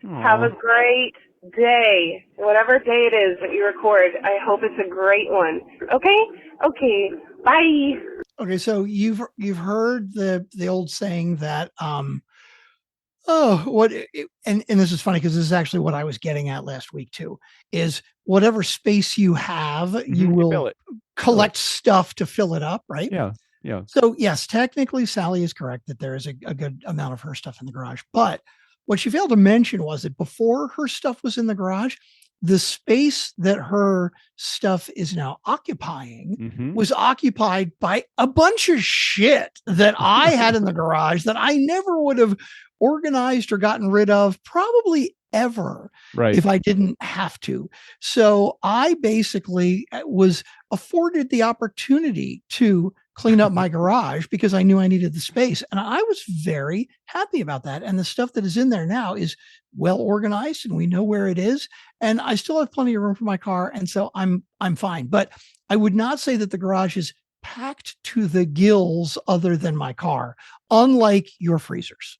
have a great day. Whatever day it is that you record, I hope it's a great one. Okay, bye. Okay, so you've heard the old saying that and this is funny because this is actually what I was getting at last week too, is whatever space you have, you will collect stuff to fill it up, right? Yeah. So yes, technically Sally is correct that there is a good amount of her stuff in the garage. But what she failed to mention was that before her stuff was in the garage, the space that her stuff is now occupying was occupied by a bunch of shit that I had in the garage that I never would have organized or gotten rid of probably ever if I didn't have to. So I basically was afforded the opportunity to clean up my garage because I knew I needed the space. And I was very happy about that. And the stuff that is in there now is well organized and we know where it is. And I still have plenty of room for my car. And so I'm fine. But I would not say that the garage is packed to the gills other than my car, unlike your freezers.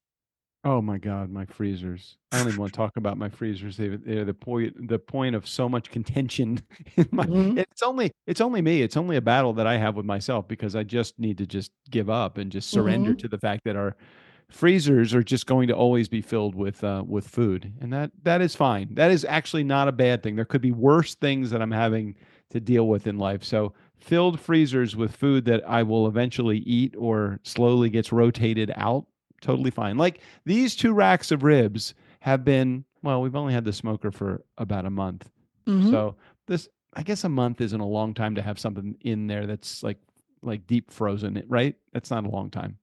Oh my God, my freezers. I don't even want to talk about my freezers. They're the point of so much contention in my it's only me. It's only a battle that I have with myself because I just need to just give up and just surrender to the fact that our freezers are just going to always be filled with food. And that is fine. That is actually not a bad thing. There could be worse things that I'm having to deal with in life. So filled freezers with food that I will eventually eat or slowly gets rotated out. Totally fine. Like these 2 racks of ribs have been, well, we've only had the smoker for about a month. So I guess a month isn't a long time to have something in there that's like like deep frozen, right? That's not a long time.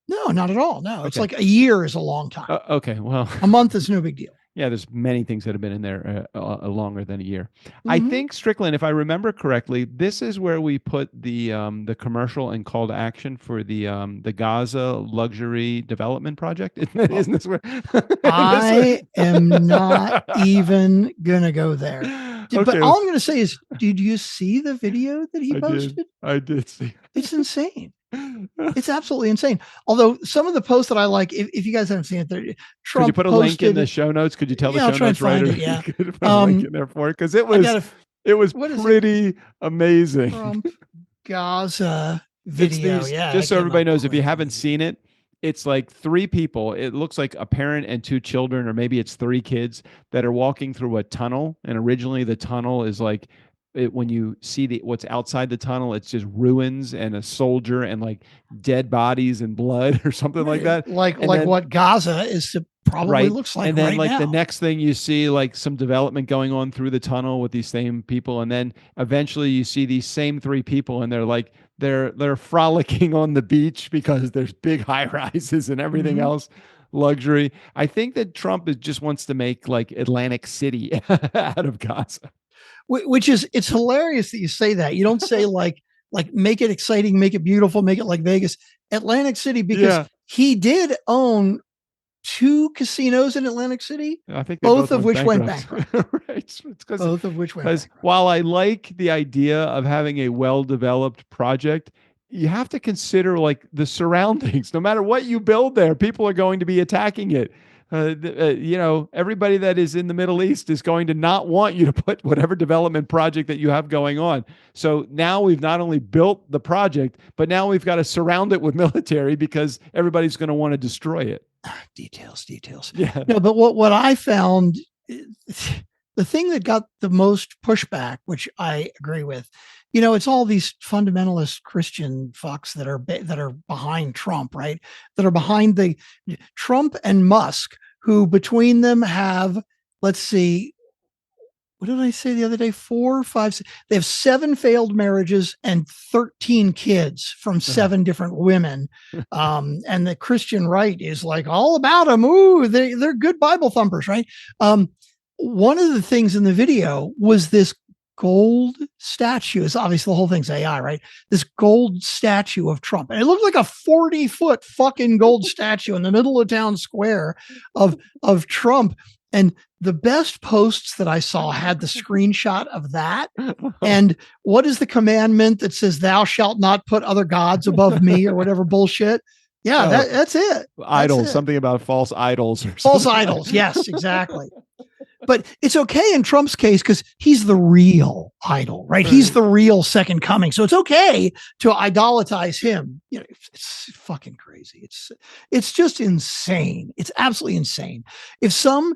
No, not at all. No, it's Okay. like a year is a long time. Okay, well, A month is no big deal. yeah, there's many things that have been in there longer than a year. I Mhm. think, Strickland, if I remember correctly, this is where we put the commercial and call to action for the Gaza luxury development project. Isn't this where? I am not even gonna go there. But Okay, all I'm gonna say is, did you see the video that he posted? I did see. It's insane. It's absolutely insane. Although some of the posts that I like, if you guys haven't seen it, Could Trump you put a posted, link in the show notes? Could you tell Yeah, the I'll show try and notes find writer? it, yeah. Could you put a link in there for it? Because it was what is it? pretty amazing. Trump Gaza It's video. these, Yeah, just it so came everybody up knows, if you quick. haven't seen it, it's like three people. It looks like a parent and two children, or maybe it's three kids that are walking through a tunnel. And originally the tunnel is like, when you see what's outside the tunnel, it's just ruins and a soldier and like dead bodies and blood or something like that. Like And like then- what Gaza probably looks like and then right like now. the next thing you see like some development going on through the tunnel with these same people, and then eventually you see these same three people and they're like they're frolicking on the beach because there's big high rises and everything Mhm. else luxury. I think that Trump just wants to make like Atlantic City out of Gaza. Which is, it's hilarious that you say that. You don't say like make it exciting, make it beautiful, make it like Vegas, Atlantic City, because he did own 2 casinos in Atlantic City, I think they both of which went bankrupt. bankrupt. Right. It's Both of which went because bankrupt. while I like the idea of having a well-developed project, you have to consider like the surroundings. No matter what you build there, people are going to be attacking it. Everybody that is in the Middle East is going to not want you to put whatever development project that you have going on. So now we've not only built the project, but now we've got to surround it with military because everybody's going to want to destroy it. Details. Yeah. No, but what I found, the thing that got the most pushback, which I agree with, it's all these fundamentalist Christian fucks that are behind Trump, right? That are behind the Trump and Musk, who between them have, let's see, what did I say the other day? 4, 5, 6, they have 7 failed marriages and 13 kids from 7 different women. And the Christian right is like all about them. Ooh, they're good Bible thumpers, right? One of the things in the video was this gold statue. It's obviously the whole thing's AI, right? This gold statue of Trump. And it looked like a 40-foot fucking gold statue in the middle of town square of Trump. And the best posts that I saw had the screenshot of that. And what is the commandment that says, "Thou shalt not put other gods above me," or whatever bullshit? Yeah, that's it. Idols, something about false idols. Or False something. idols. Yes, exactly. But it's okay in Trump's case because he's the real idol, right? He's the real second coming. So it's okay to idolatize him. It's fucking crazy. It's just insane. It's absolutely insane. If some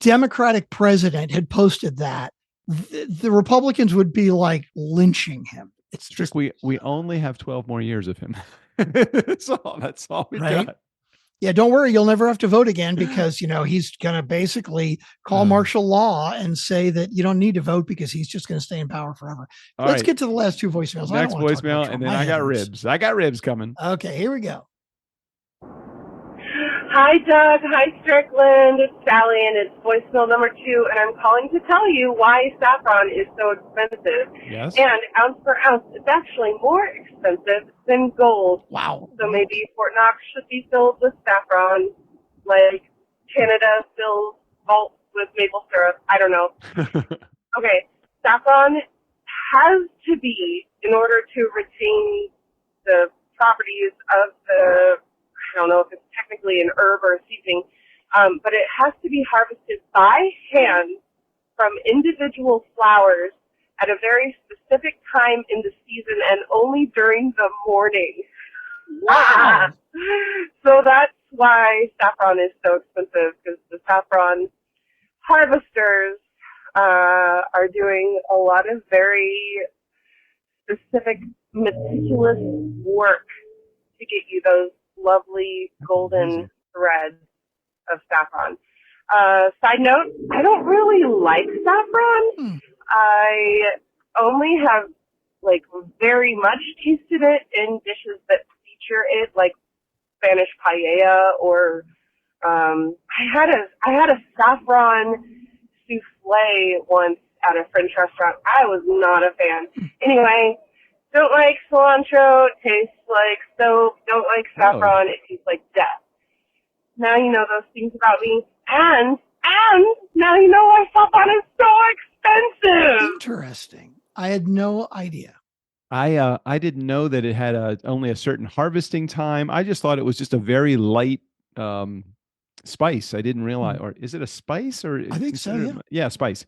Democratic president had posted that, the Republicans would be like lynching him. It's just, we only have 12 more years of him. That's all we got. Yeah, don't worry. You'll never have to vote again because, he's going to basically call martial law and say that you don't need to vote because he's just going to stay in power forever. Let's get to the last 2 voicemails. Next voicemail, and then I got ribs coming. Okay, here we go. Hi, Doug. Hi, Strickland. It's Sally, and it's voicemail number 2, and I'm calling to tell you why saffron is so expensive. Yes. And ounce per ounce, it's actually more expensive than gold. Wow. So maybe Fort Knox should be filled with saffron, like Canada fills vaults with maple syrup. I don't know. Okay, saffron has to be, in order to retain the properties of the, I don't know if it's technically an herb or a seasoning, but it has to be harvested by hand from individual flowers at a very specific time in the season and only during the morning. Wow. So that's why saffron is so expensive, because the saffron harvesters are doing a lot of very specific, meticulous work to get you those lovely golden threads of saffron. Side note, I don't really like saffron. I only have like very much tasted it in dishes that feature it, like Spanish paella, or I had a saffron souffle once at a French restaurant. I was not a fan. Anyway, don't like cilantro. It tastes like soap. Don't like saffron. It tastes like death. Now you know those things about me. And now you know why saffron is so expensive. Interesting. I had no idea. I didn't know that it had only a certain harvesting time. I just thought it was just a very light spice. I didn't realize, or is it a spice or? I think so. Yeah. Yeah, spice.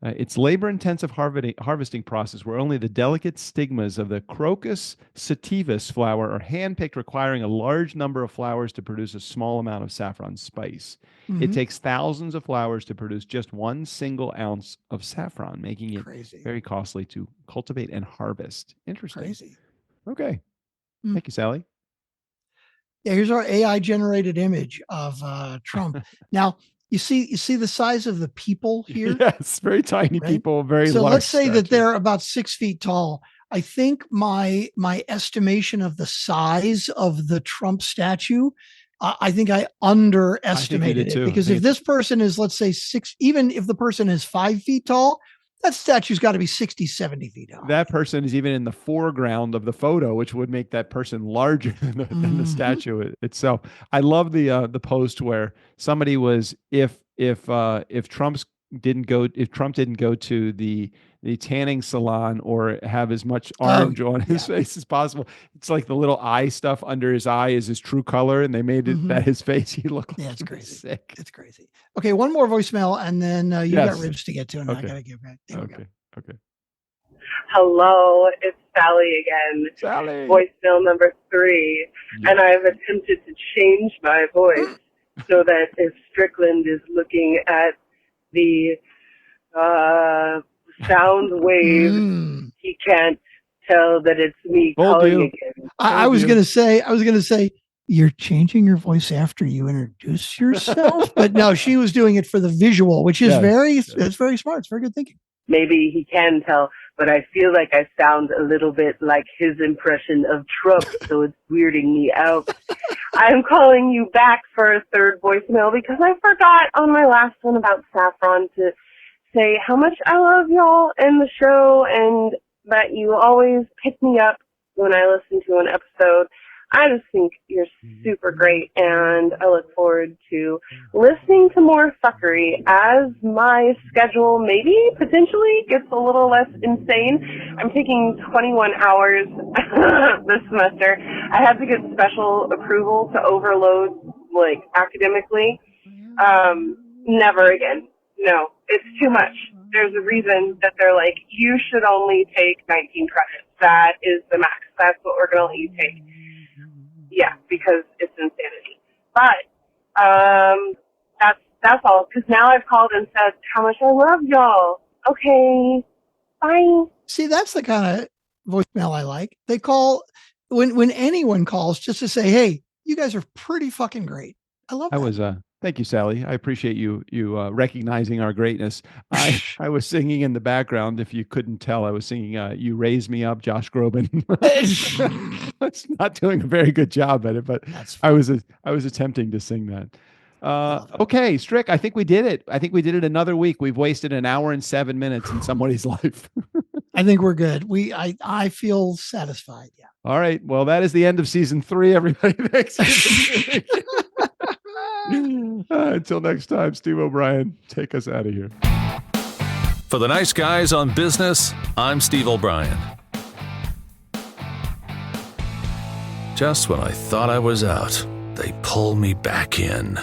It's labor-intensive harvesting process where only the delicate stigmas of the Crocus sativus flower are handpicked, requiring a large number of flowers to produce a small amount of saffron spice. It takes thousands of flowers to produce just 1 single ounce of saffron, making it very costly to cultivate and harvest. Interesting. Crazy. Okay. Thank you, Sally. Yeah, here's our AI-generated image of Trump. Now, you see the size of the people here? Yes, very tiny people, very so large. let's say stature. that they're about 6 feet tall. I think my estimation of the size of the Trump statue, I think I underestimated it, because if this person is, let's say, 6, even if the person is 5 feet tall, that statue's got to be 60, 70 feet tall. That person is even in the foreground of the photo, which would make that person larger than the statue itself. I love the post where somebody was, if Trump didn't go to the tanning salon or have as much orange on his face as possible, it's like the little eye stuff under his eye is his true color, and they made it that his face, he looked like it's crazy. Sick. It's crazy. Okay, one more voicemail, and then you got ribs to get to, and I got to give back. Okay. Hello, it's Sally again. Sally. Voicemail number 3. Yeah. And I've attempted to change my voice so that if Strickland is looking at the sound wave, he can't tell that it's me calling again. I was gonna say you're changing your voice after you introduce yourself, but no, she was doing it for the visual, which is it's very smart. It's very good thinking. Maybe he can tell, but I feel like I sound a little bit like his impression of Trump, so it's weirding me out. I'm calling you back for a 3rd voicemail because I forgot on my last one about saffron to say how much I love y'all and the show, and that you always pick me up when I listen to an episode. I just think you're super great, and I look forward to listening to more fuckery as my schedule maybe potentially gets a little less insane. I'm taking 21 hours this semester. I had to get special approval to overload, like, academically. Never again. No, it's too much. There's a reason that they're like, you should only take 19 credits. That is the max. That's what we're going to let you take. Yeah, because it's insanity. But that's all. Because now I've called and said how much I love y'all. Okay, bye. See, that's the kind of voicemail I like. They call when anyone calls just to say, "Hey, you guys are pretty fucking great." I love that. Thank you, Sally. I appreciate you recognizing our greatness. I was singing in the background. If you couldn't tell, I was singing "You Raise Me Up," Josh Groban. It's not doing a very good job at it, but I was attempting to sing that. Okay, Strick, I think we did it. I think we did it another week. We've wasted an hour and 7 minutes in somebody's life. I think we're good. I feel satisfied. Yeah. All right. Well, that is the end of season 3, everybody. Thanks. Until next time, Steve O'Brien, take us out of here. For the nice guys on business, I'm Steve O'Brien. Just when I thought I was out, they pull me back in.